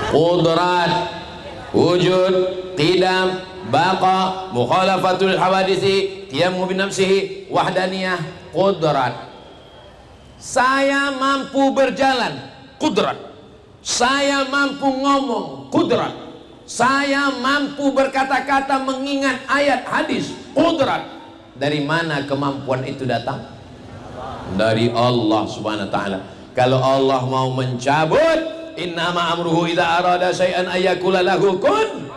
Qudrat, wujud, qidam, baqa, mukhalafatul hawadisi, qiyamu binafsihi, wahdaniyah. Qudrat, saya mampu berjalan, qudrat. Saya mampu ngomong, qudrat. Saya mampu berkata-kata mengingat ayat hadis, qudrat. Dari mana kemampuan itu datang? Dari Allah subhanahu wa ta'ala. Kalau Allah mau mencabut, innama amruhu idza arada syai'an ayyakula lahu kun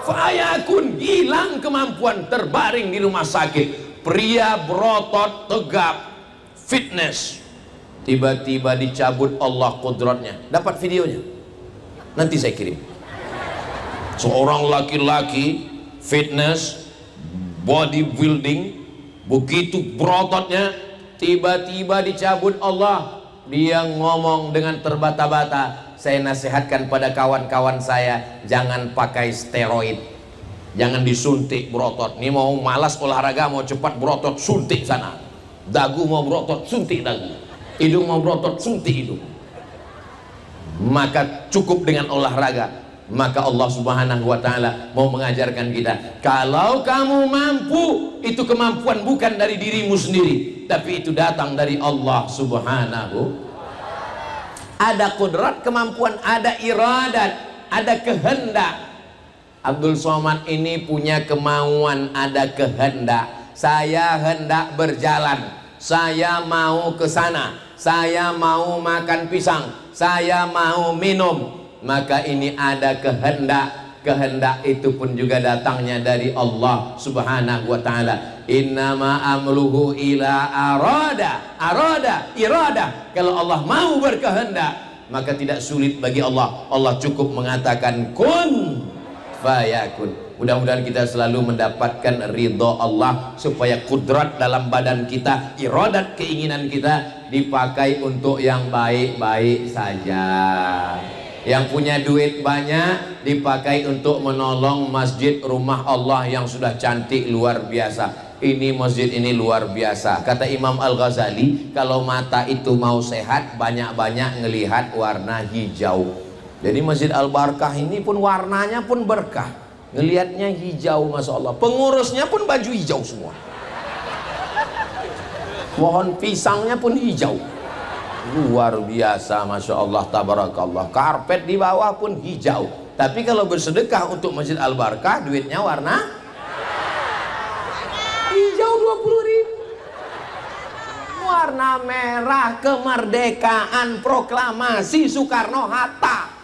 fayakun. Hilang kemampuan, terbaring di rumah sakit, pria berotot tegap, fitness, tiba-tiba dicabut Allah kudratnya. Dapat videonya, nanti saya kirim. Seorang laki-laki fitness, bodybuilding, begitu berototnya, tiba-tiba dicabut Allah. Dia ngomong dengan terbata-bata. Saya nasihatkan pada kawan-kawan saya, jangan pakai steroid, jangan disuntik berotot. Ini mau malas olahraga, mau cepat berotot, suntik sana. Dagu mau berotot, suntik dagu. Hidung mau berotot, suntik hidung. Maka cukup dengan olahraga. Maka Allah subhanahu wa ta'ala mau mengajarkan kita, kalau kamu mampu, itu kemampuan bukan dari dirimu sendiri, tapi itu datang dari Allah subhanahu. Ada kudrat, kemampuan, ada iradat, ada kehendak. Abdul Somad ini punya kemauan, ada kehendak. Saya hendak berjalan, saya mau ke sana, saya mau makan pisang, saya mau minum. Maka ini ada kehendak. Kehendak itu pun juga datangnya dari Allah subhanahu wa ta'ala. Innama amruhu ila irada. Kalau Allah mau berkehendak, maka tidak sulit bagi Allah. Allah cukup mengatakan kun fayakun. Mudah-mudahan kita selalu mendapatkan ridho Allah, supaya kudrat dalam badan kita, iradat keinginan kita dipakai untuk yang baik-baik saja. Yang punya duit banyak dipakai untuk menolong masjid rumah Allah yang sudah cantik luar biasa. Ini masjid ini luar biasa. Kata Imam Al-Ghazali, kalau mata itu mau sehat, banyak-banyak ngelihat warna hijau. Jadi Masjid Al-Barkah ini pun warnanya pun berkah. Ngelihatnya hijau, Masya Allah. Pengurusnya pun baju hijau semua. Pohon pisangnya pun hijau. Luar biasa, Masya Allah, tabarakallah. Karpet di bawah pun hijau. Tapi kalau bersedekah untuk Masjid Al-Barkah, duitnya warna hijau 20.000. Warna merah kemerdekaan, proklamasi Soekarno-Hatta.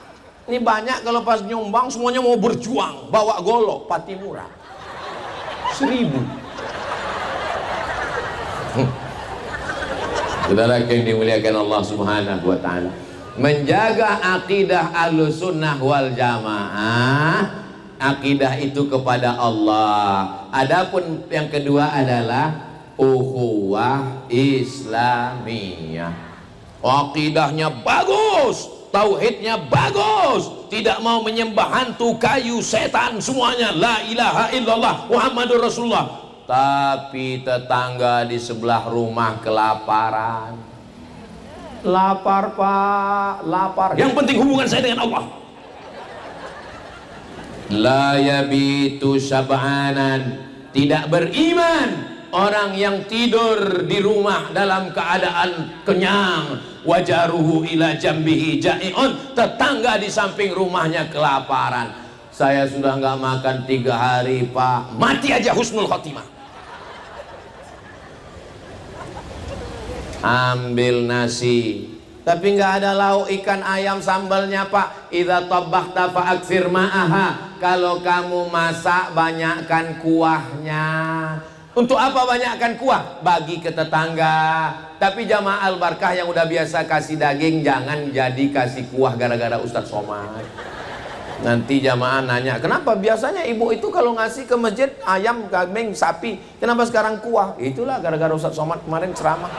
Ini banyak kalau pas nyumbang semuanya mau berjuang, bawa golok, Patimura 1.000. Saudara yang dimuliakan Allah subhanahu wa ta'ala, menjaga akidah Ahlussunnah wal Jamaah, akidah itu kepada Allah. Adapun yang kedua adalah ukhuwah Islamiyah. Akidahnya bagus, tauhidnya bagus, tidak mau menyembah hantu, kayu, setan, semuanya la ilaha illallah Muhammadur Rasulullah. Tapi tetangga di sebelah rumah kelaparan. Lapar pak, lapar. Yang penting hubungan saya dengan Allah. La yabitu syab'anan, tidak beriman orang yang tidur di rumah dalam keadaan kenyang. Wajaruhu ila jambihi ja'i'un, tetangga di samping rumahnya kelaparan. Saya sudah nggak makan 3 hari pak, mati aja husnul khotimah. Ambil nasi, tapi nggak ada lauk ikan ayam sambalnya pak. Idza tabakhta fa aktsir ma'aha, kalau kamu masak banyakkan kuahnya. Untuk apa banyakkan kuah? Bagi ke tetangga. Tapi jamaah Al-Barkah yang udah biasa kasih daging, jangan jadi kasih kuah gara-gara Ustadz Somad. Nanti jamaah nanya, kenapa biasanya ibu itu kalau ngasih ke masjid ayam, kambing, sapi, kenapa sekarang kuah? Itulah gara-gara Ustadz Somad kemarin ceramah.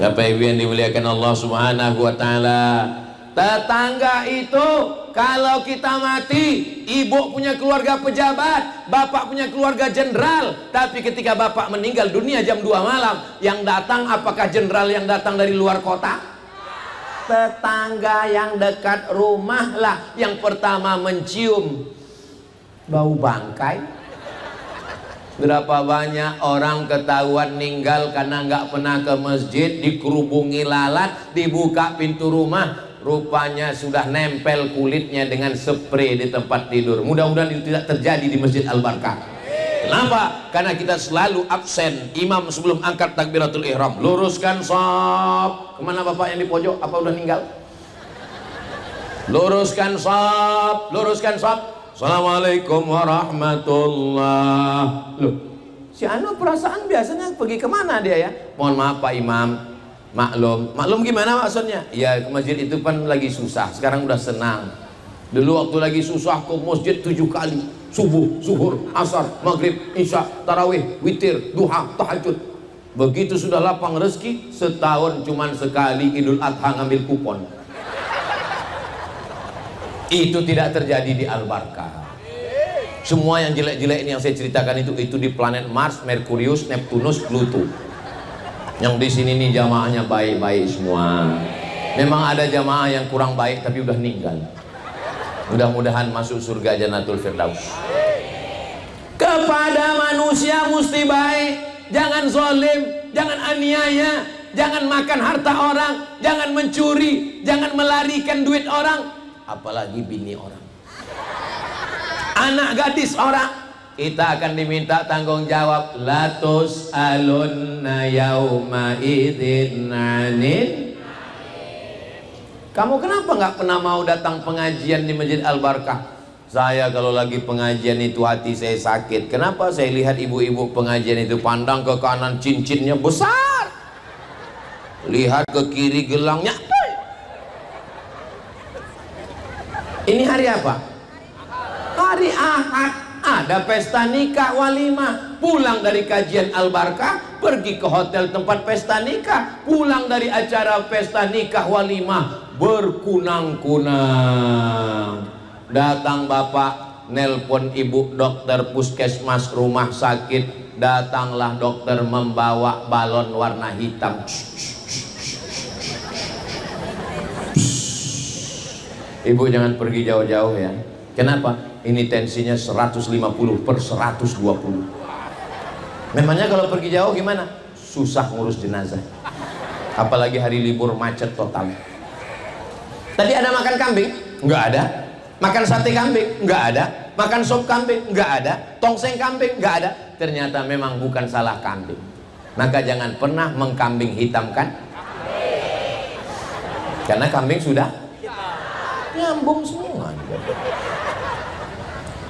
Bapak Ibu yang dimuliakan Allah Subhanahu wa taala, tetangga itu kalau kita mati, ibu punya keluarga pejabat, bapak punya keluarga jenderal, tapi ketika bapak meninggal dunia jam 2 malam, yang datang apakah jenderal yang datang dari luar kota? Tetangga yang dekat rumah lah yang pertama mencium bau bangkai. Berapa banyak orang ketahuan meninggal karena nggak pernah ke masjid, dikerubungi lalat, dibuka pintu rumah, rupanya sudah nempel kulitnya dengan spray di tempat tidur. Mudah-mudahan itu tidak terjadi di Masjid Al-Barkah. Kenapa? Karena kita selalu absen. Imam sebelum angkat takbiratul ihram, luruskan shaf. Kemana bapak yang di pojok? Apa udah meninggal? Luruskan shaf, luruskan shaf. Assalamualaikum warahmatullah. Loh, si Anu perasaan biasanya pergi kemana dia ya? Mohon maaf Pak Imam, maklum gimana maksudnya? Ya ke masjid itu kan lagi susah, sekarang udah senang. Dulu waktu lagi susah ke masjid 7 kali, subuh, zuhur, asar, maghrib, isya, tarawih, witir, duha, tahajud. Begitu sudah lapang rezeki, setahun cuman sekali Idul Adha ngambil kupon. Itu tidak terjadi di Al-Barkah. Semua yang jelek-jelek ini yang saya ceritakan itu di planet Mars, Merkurius, Neptunus, Pluto. Yang di sini nih jamaahnya baik-baik semua. Memang ada jamaah yang kurang baik tapi udah meninggal. Mudah-mudahan masuk surga Jannatul Firdaus. Kepada manusia mesti baik, jangan zalim, jangan aniaya, jangan makan harta orang, jangan mencuri, jangan melarikan duit orang. Apalagi bini orang, anak gadis orang, kita akan diminta tanggung jawab. Latus alunna yauma idzin anin. Kamu kenapa nggak pernah mau datang pengajian di Masjid Al-Barkah? Saya kalau lagi pengajian itu hati saya sakit. Kenapa? Saya lihat ibu-ibu pengajian itu pandang ke kanan cincinnya besar, lihat ke kiri gelangnya. Ini hari apa? Hari Ahad. Ada pesta nikah walimah. Pulang dari kajian Al-Barkah, pergi ke hotel tempat pesta nikah. Pulang dari acara pesta nikah walimah, berkunang-kunang. Datang bapak, nelpon ibu dokter puskesmas rumah sakit. Datanglah dokter membawa balon warna hitam. Ibu jangan pergi jauh-jauh ya. Kenapa? Ini tensinya 150/120. Memangnya kalau pergi jauh gimana? Susah ngurus jenazah. Apalagi hari libur macet total. Tadi ada makan kambing? Enggak ada. Makan sate kambing? Enggak ada. Makan sop kambing? Enggak ada. Tongseng kambing? Enggak ada. Ternyata memang bukan salah kambing. Maka jangan pernah mengkambing hitamkan. Karena kambing sudah nyambung semua.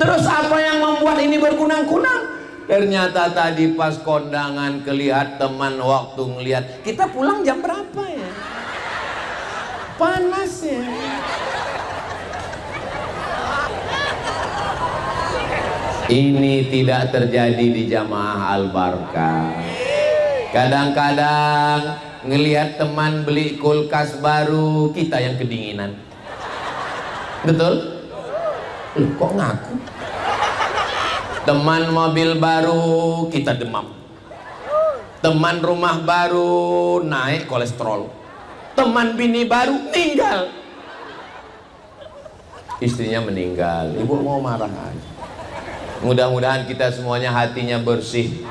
Terus apa yang membuat ini berkunang-kunang? Ternyata tadi pas kondangan kelihat teman waktu ngelihat kita pulang jam berapa ya? Panas ya. Ini tidak terjadi di jamaah Al-Barkah. Kadang-kadang ngelihat teman beli kulkas baru, kita yang kedinginan. Betul? Kok ngaku? Teman mobil baru, kita demam. Teman rumah baru, naik kolesterol. Teman bini baru, meninggal. Istrinya meninggal, ibu mau marah aja. Mudah-mudahan kita semuanya hatinya bersih.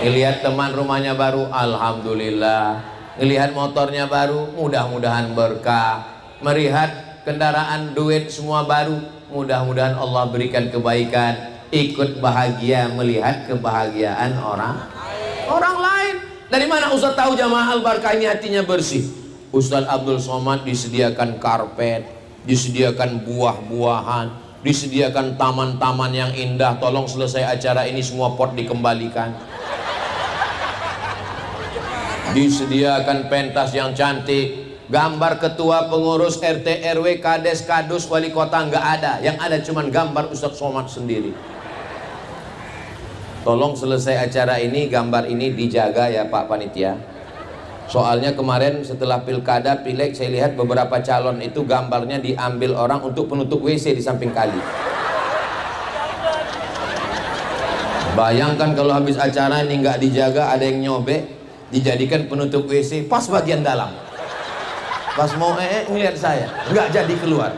Ngelihat teman rumahnya baru, alhamdulillah. Ngelihat motornya baru, mudah-mudahan berkah. Melihat kendaraan, duit semua baru, mudah-mudahan Allah berikan kebaikan. Ikut bahagia melihat kebahagiaan orang lain. Dari mana Ustaz tahu jamaah Al-Barkah ini hatinya bersih? Ustaz Abdul Somad disediakan karpet, disediakan buah-buahan, disediakan taman-taman yang indah. Tolong selesai acara ini semua pot dikembalikan. Disediakan pentas yang cantik. Gambar ketua pengurus RT RW kades kadus wali kota nggak ada, yang ada cuman gambar Ustadz Somad sendiri. Tolong selesai acara ini gambar ini dijaga ya Pak Panitia. Soalnya kemarin setelah pilkada, pileg, saya lihat beberapa calon itu gambarnya diambil orang untuk penutup WC di samping kali. Bayangkan kalau habis acara ini nggak dijaga, ada yang nyobek, dijadikan penutup WC pas bagian dalam. Pas mau ngeliat saya, nggak jadi keluar.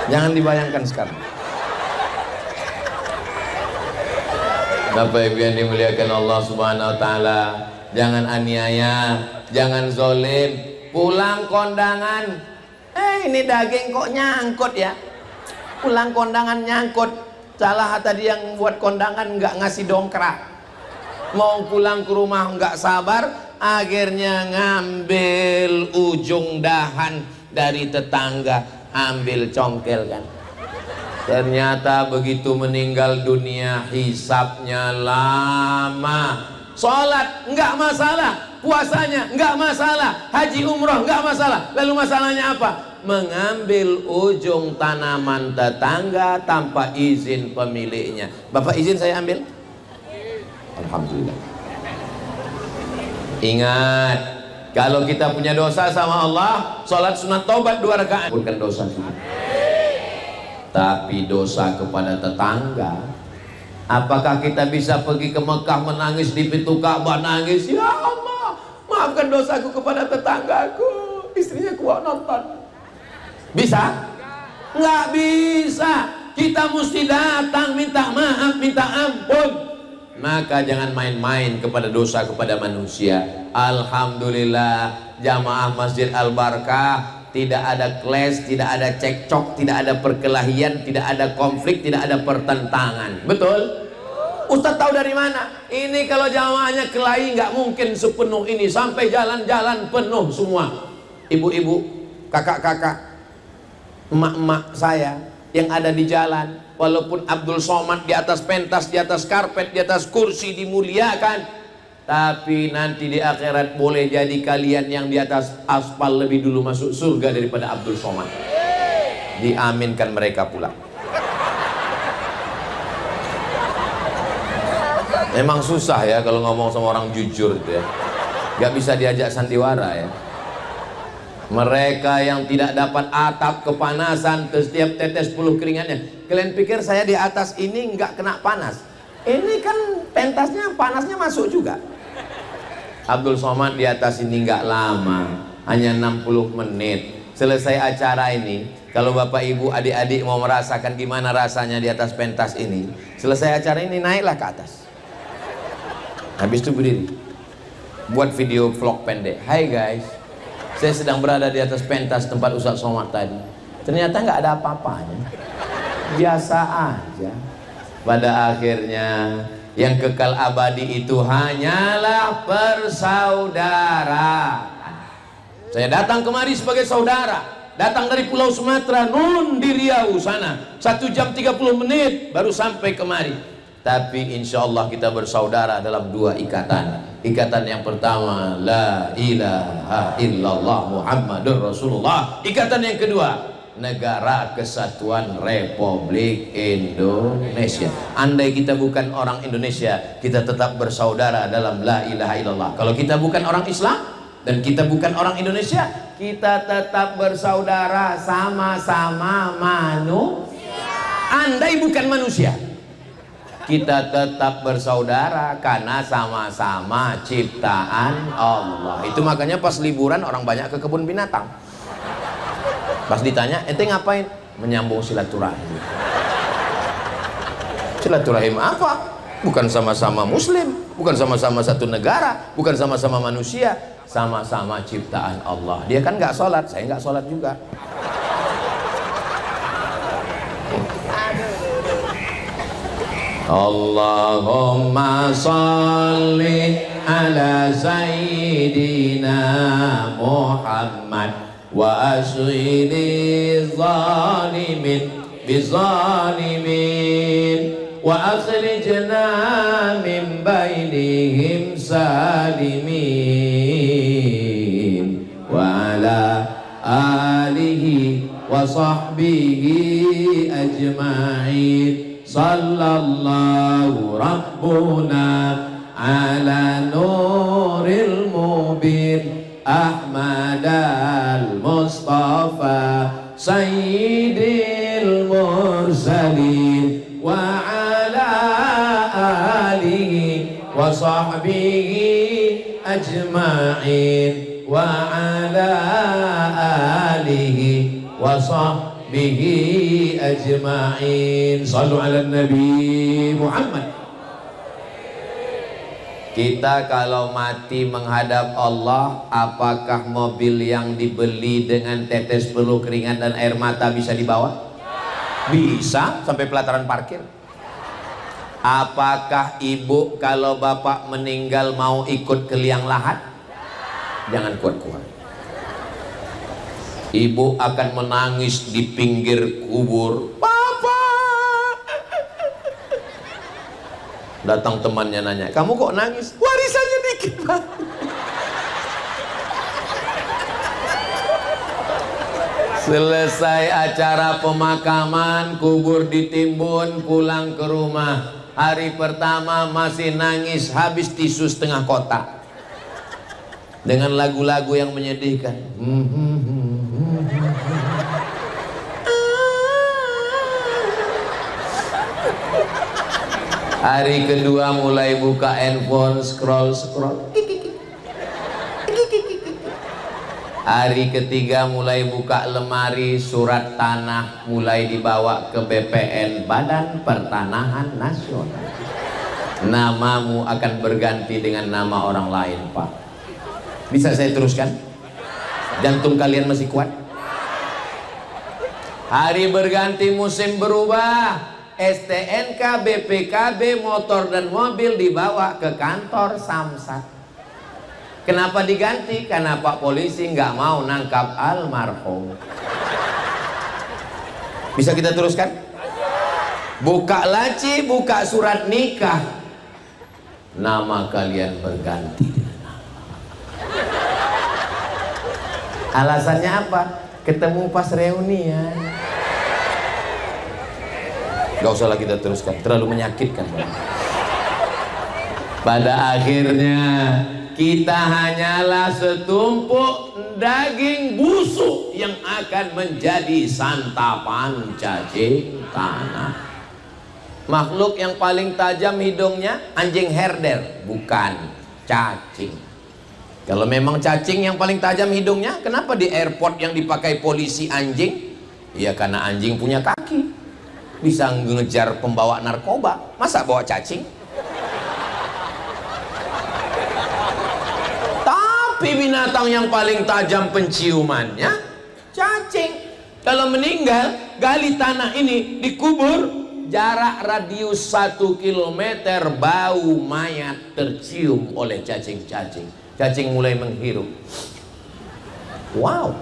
Jangan dibayangkan sekarang. Bapak Ibu yang dimuliakan Allah Subhanahu wa taala, jangan aniaya, jangan zolim. Pulang kondangan, ini daging kok nyangkut ya. Pulang kondangan nyangkut. Salah tadi yang buat kondangan nggak ngasih dongkrak. Mau pulang ke rumah nggak sabar, akhirnya ngambil ujung dahan dari tetangga, ambil congkel kan. Ternyata begitu meninggal dunia hisabnya lama. Sholat nggak masalah, puasanya nggak masalah, haji umroh nggak masalah. Lalu masalahnya apa? Mengambil ujung tanaman tetangga tanpa izin pemiliknya. Bapak izin saya ambil? Alhamdulillah. Ingat, kalau kita punya dosa sama Allah, sholat sunat taubat 2 rakaat bukan dosa kita. Tapi dosa kepada tetangga, apakah kita bisa pergi ke Mekah menangis di pintu Ka'bah, nangis, ya Allah maafkan dosaku kepada tetanggaku, istrinya kuat nonton? Bisa? Nggak bisa. Kita mesti datang minta maaf, minta ampun. Maka jangan main-main kepada dosa kepada manusia. Alhamdulillah jamaah Masjid Al-Barkah tidak ada clash, tidak ada cekcok, tidak ada perkelahian, tidak ada konflik, tidak ada pertentangan. Betul? Ustadz tahu dari mana? Ini kalau jamaahnya kelahi nggak mungkin sepenuh ini, sampai jalan-jalan penuh semua. Ibu-ibu, kakak-kakak, emak-emak saya yang ada di jalan, walaupun Abdul Somad di atas pentas, di atas karpet, di atas kursi dimuliakan, tapi nanti di akhirat boleh jadi kalian yang di atas aspal lebih dulu masuk surga daripada Abdul Somad. Diaminkan mereka pula. Memang susah ya kalau ngomong sama orang jujur itu ya. Gak bisa diajak sandiwara ya. Mereka yang tidak dapat atap kepanasan setiap tetes puluh keringatnya. Kalian pikir saya di atas ini nggak kena panas? Ini kan pentasnya panasnya masuk juga. Abdul Somad di atas ini nggak lama, hanya 60 menit. Selesai acara ini, kalau bapak ibu adik-adik mau merasakan gimana rasanya di atas pentas ini, selesai acara ini naiklah ke atas. Habis itu berdiri, buat video vlog pendek. Hai guys, saya sedang berada di atas pentas tempat Ustadz Somad tadi. Ternyata nggak ada apa-apanya, biasa aja. Pada akhirnya yang kekal abadi itu hanyalah persaudaraan. Saya datang kemari sebagai saudara, datang dari Pulau Sumatera, nun di Riau sana, 1 jam 30 menit baru sampai kemari. Tapi insya Allah kita bersaudara dalam 2 ikatan. Ikatan yang pertama, la ilaha illallah Muhammadur Rasulullah. Ikatan yang kedua, Negara Kesatuan Republik Indonesia. Andai kita bukan orang Indonesia, kita tetap bersaudara dalam la ilaha illallah. Kalau kita bukan orang Islam dan kita bukan orang Indonesia, kita tetap bersaudara, sama-sama manusia. Andai bukan manusia, kita tetap bersaudara karena sama-sama ciptaan Allah. Itu makanya pas liburan orang banyak ke kebun binatang. Pas ditanya, ente ngapain? Menyambung silaturahim. Silaturahim apa? Bukan sama-sama muslim, bukan sama-sama satu negara, bukan sama-sama manusia, sama-sama ciptaan Allah. Dia kan nggak sholat, saya nggak sholat juga. Allahumma sholli ala sayyidina Muhammad wa ashghili zalimin bizalimin wa akhrijna min bainihim salimin wa ala alihi wa sahbihi ajma'in. Sallallahu rabbuna ala Ahmad al-Mustafa Sayyidil Mursalin wa ala alihi wa sahbihi ajma'in wa ala alihi wa sahbihi ajma'in. Sallu ala Nabi Muhammad. Kita kalau mati menghadap Allah, apakah mobil yang dibeli dengan tetes peluh keringat dan air mata bisa dibawa? Bisa, sampai pelataran parkir. Apakah ibu kalau bapak meninggal mau ikut ke liang lahat? Jangan kuat-kuat. Ibu akan menangis di pinggir kubur. Datang temannya nanya, kamu kok nangis? Warisannya dikit, Pak. Selesai acara pemakaman, kubur ditimbun, pulang ke rumah. Hari pertama masih nangis, habis tisu setengah kotak. Dengan lagu-lagu yang menyedihkan. Hari kedua mulai buka handphone, scroll. Hari ketiga mulai buka lemari, surat tanah mulai dibawa ke BPN, Badan Pertanahan Nasional. Namamu akan berganti dengan nama orang lain, Pak. Bisa saya teruskan? Jantung kalian masih kuat? Hari berganti, musim berubah. STNK, BPKB, motor dan mobil dibawa ke kantor Samsat. Kenapa diganti? Karena Pak Polisi nggak mau nangkap almarhum. Bisa kita teruskan? Buka laci, buka surat nikah, nama kalian berganti. Alasannya apa? Ketemu pas reunian. Gak usahlah kita teruskan, terlalu menyakitkan. Pada akhirnya kita hanyalah setumpuk daging busuk yang akan menjadi santapan cacing tanah. Makhluk yang paling tajam hidungnya anjing herder, bukan cacing. Kalau memang cacing yang paling tajam hidungnya, kenapa di airport yang dipakai polisi anjing? Ya karena anjing punya kaki, bisa ngejar pembawa narkoba. Masa bawa cacing? Tapi binatang yang paling tajam penciumannya cacing. Kalau meninggal, gali tanah ini, dikubur, jarak radius 1 kilometer bau mayat tercium oleh cacing-cacing. Cacing mulai menghirup. Wow,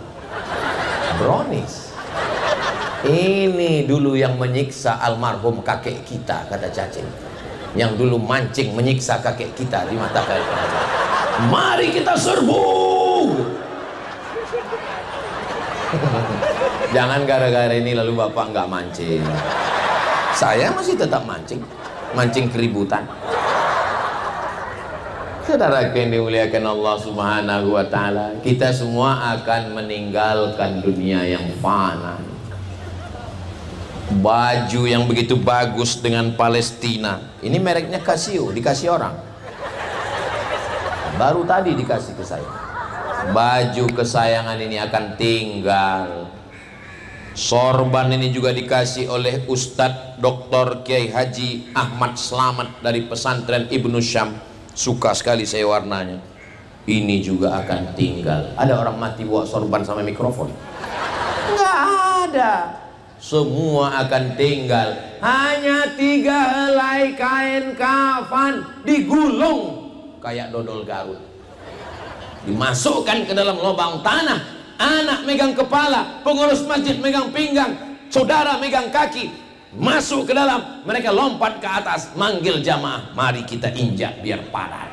brownies. Ini dulu yang menyiksa almarhum kakek kita, kata cacing. Yang dulu mancing menyiksa kakek kita di mata kalian. Mari kita serbu. Jangan gara-gara ini lalu bapak nggak mancing. Saya masih tetap mancing, mancing keributan. Saudara yang dimuliakan Allah Subhanahu wa Ta'ala, kita semua akan meninggalkan dunia yang fana. Baju yang begitu bagus dengan Palestina, ini mereknya Casio, dikasih orang. Baru tadi dikasih ke saya. Baju kesayangan ini akan tinggal. Sorban ini juga dikasih oleh Ustadz Dr. Kiai Haji Ahmad Slamet dari pesantren Ibnu Syam. Suka sekali saya warnanya. Ini juga akan tinggal. Ada orang mati bawa sorban sama mikrofon? Nggak ada. Semua akan tinggal. Hanya 3 helai kain kafan digulung kayak dodol Garut, dimasukkan ke dalam lubang tanah. Anak megang kepala, pengurus masjid megang pinggang, saudara megang kaki, masuk ke dalam. Mereka lompat ke atas, manggil jamaah, mari kita injak biar padat.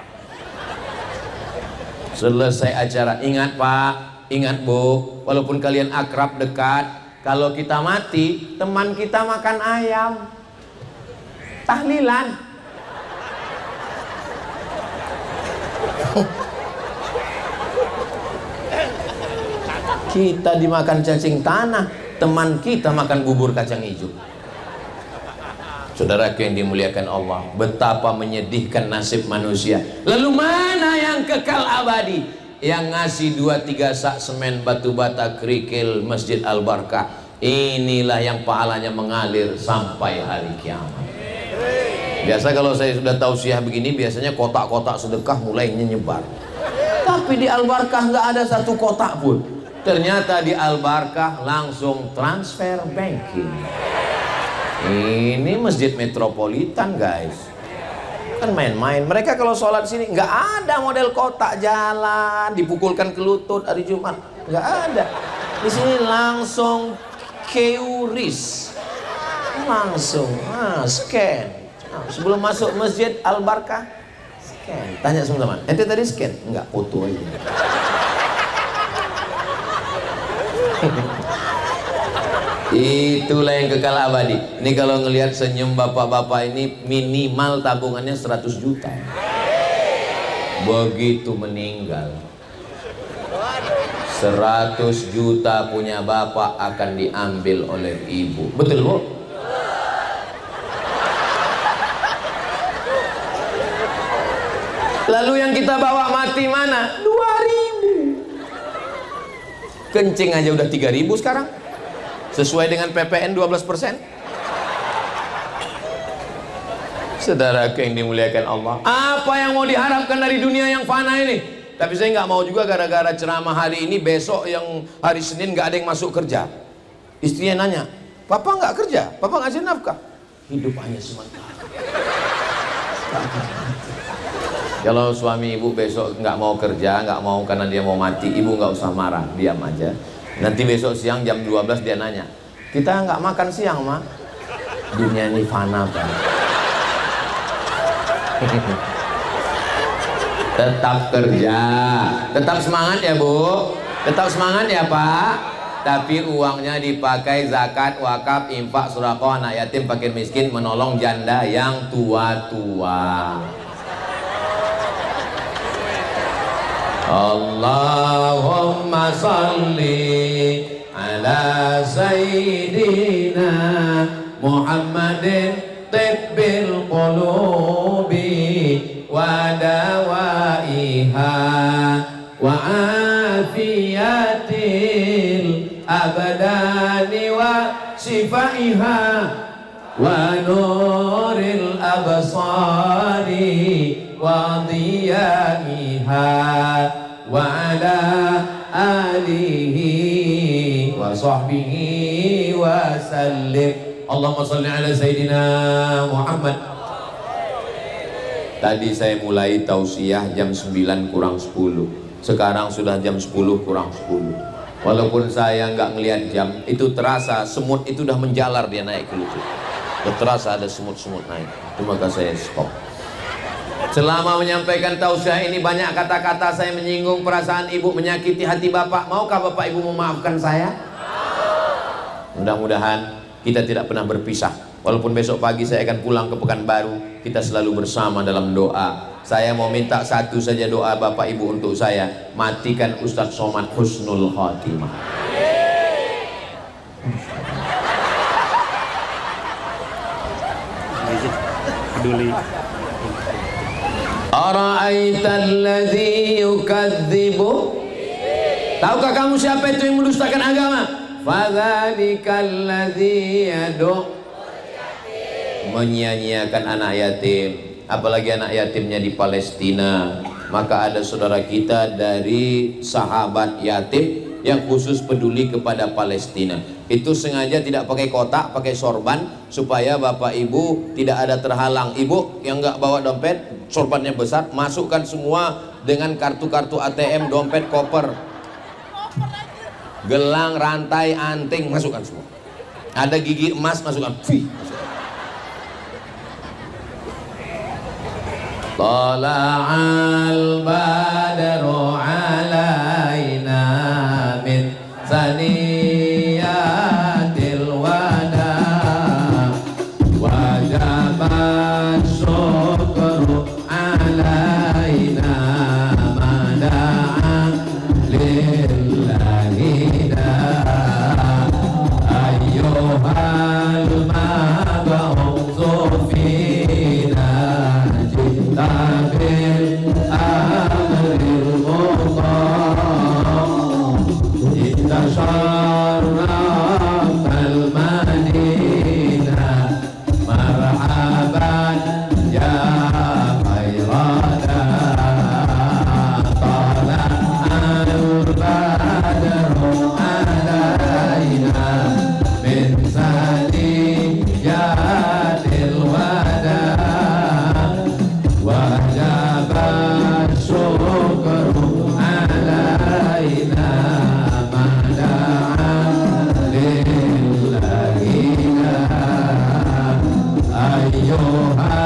Selesai acara. Ingat Pak, ingat Bu, walaupun kalian akrab dekat, kalau kita mati, teman kita makan ayam, tahlilan. Kita dimakan cacing tanah, teman kita makan bubur kacang hijau. Saudaraku yang dimuliakan Allah, betapa menyedihkan nasib manusia. Lalu mana yang kekal abadi? Yang ngasih 2-3 sak semen, batu bata, kerikil Masjid Al-Barkah. Inilah yang pahalanya mengalir sampai hari kiamat. Biasa kalau saya sudah tausiah begini, biasanya kotak-kotak sedekah mulai nyebar. Tapi di Al-Barkah nggak ada satu kotak pun. Ternyata di Al-Barkah langsung transfer banking. Ini masjid metropolitan guys, kan main-main. Mereka kalau sholat sini nggak ada model kotak jalan dipukulkan ke lutut hari Jumat, nggak ada. Di sini langsung QRIS, langsung scan. Sebelum masuk Masjid Al-Barkah scan. Tanya teman-teman, ente tadi scan? Enggak, foto aja. Itulah yang kekal abadi. Ini kalau ngelihat senyum bapak-bapak ini, minimal tabungannya 100 juta. Begitu meninggal 100 juta punya bapak akan diambil oleh ibu. Betul Bu? Lalu yang kita bawa mati mana? 2.000. Kencing aja udah 3.000 sekarang. Sesuai dengan PPN 12%. Saudaraku yang dimuliakan Allah, apa yang mau diharapkan dari dunia yang fana ini? Tapi saya nggak mau juga gara-gara ceramah hari ini, besok yang hari Senin nggak ada yang masuk kerja. Istrinya nanya, Papa nggak kerja? Papa ngasih nafkah? Hidup hanya sementara. Kalau suami ibu besok nggak mau kerja, nggak mau karena dia mau mati, ibu nggak usah marah, diam aja. Nanti besok siang jam 12 dia nanya, kita nggak makan siang Ma? Dunia ini fana Pak. Tetap kerja, tetap semangat ya Bu, tetap semangat ya Pak. Tapi uangnya dipakai zakat, wakaf, infak, sedekah, anak yatim, fakir miskin, menolong janda yang tua-tua. Allahumma salli ala sayyidina Muhammadin tibbil qulubi wa dawaiha wa afiyatil abdani wa shifaiha wa nuril absari wa diyaiha wa ala alihi wa sahbihi wa sallim. Allahumma salli ala sayyidina Muhammad. Tadi saya mulai tausiah jam 9 kurang 10. Sekarang sudah jam 10 kurang 10. Walaupun saya nggak ngelihat jam, itu terasa semut itu udah menjalar, dia naik ke lutut. Terasa ada semut-semut naik. Itu maka saya stop. Selama menyampaikan tausiah ini banyak kata-kata saya menyinggung perasaan ibu, menyakiti hati bapak. Maukah bapak ibu memaafkan saya? Mudah-mudahan kita tidak pernah berpisah. Walaupun besok pagi saya akan pulang ke Pekanbaru, kita selalu bersama dalam doa. Saya mau minta satu saja doa bapak ibu untuk saya, matikan Ustadz Somad husnul khotimah. Peduli. Ara'aitalladzi yukadzibu. Tahukah kamu siapa itu yang mendustakan agama? Fadzalikalladzi yadu, menyia-nyiakan anak yatim, apalagi anak yatimnya di Palestina. Maka ada saudara kita dari sahabat yatim yang khusus peduli kepada Palestina. Itu sengaja tidak pakai kotak, pakai sorban, supaya bapak ibu tidak ada terhalang. Ibu yang nggak bawa dompet, sorbannya besar, masukkan semua dengan kartu-kartu ATM, dompet, koper, gelang, rantai, anting, masukkan semua. Ada gigi emas, masukkan. Tala'al badru alaina min saniyatil wada wajabat syukru alaina mada'a lillahi شرفت المدينة مرحبا يا خير طلع البدر علينا من ثنيات الوداع وجب الشكر علينا ما دعا لله أيها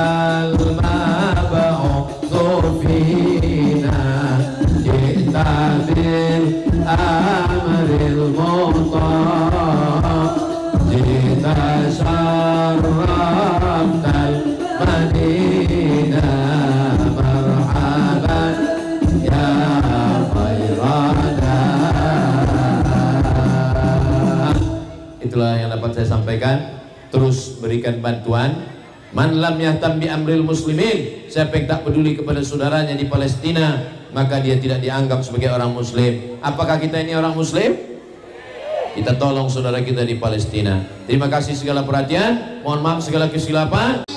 المبعوث فينا جئت بالأمر المطاع جئت شرفت المدينة مرحبا يا خير داع. Itulah yang dapat saya sampaikan. Terus berikan bantuan. Man lam yahtam bi amril muslimin, siapa yang tak peduli kepada saudaranya di Palestina, maka dia tidak dianggap sebagai orang muslim. Apakah kita ini orang muslim? Kita tolong saudara kita di Palestina. Terima kasih segala perhatian. Mohon maaf segala kesilapan.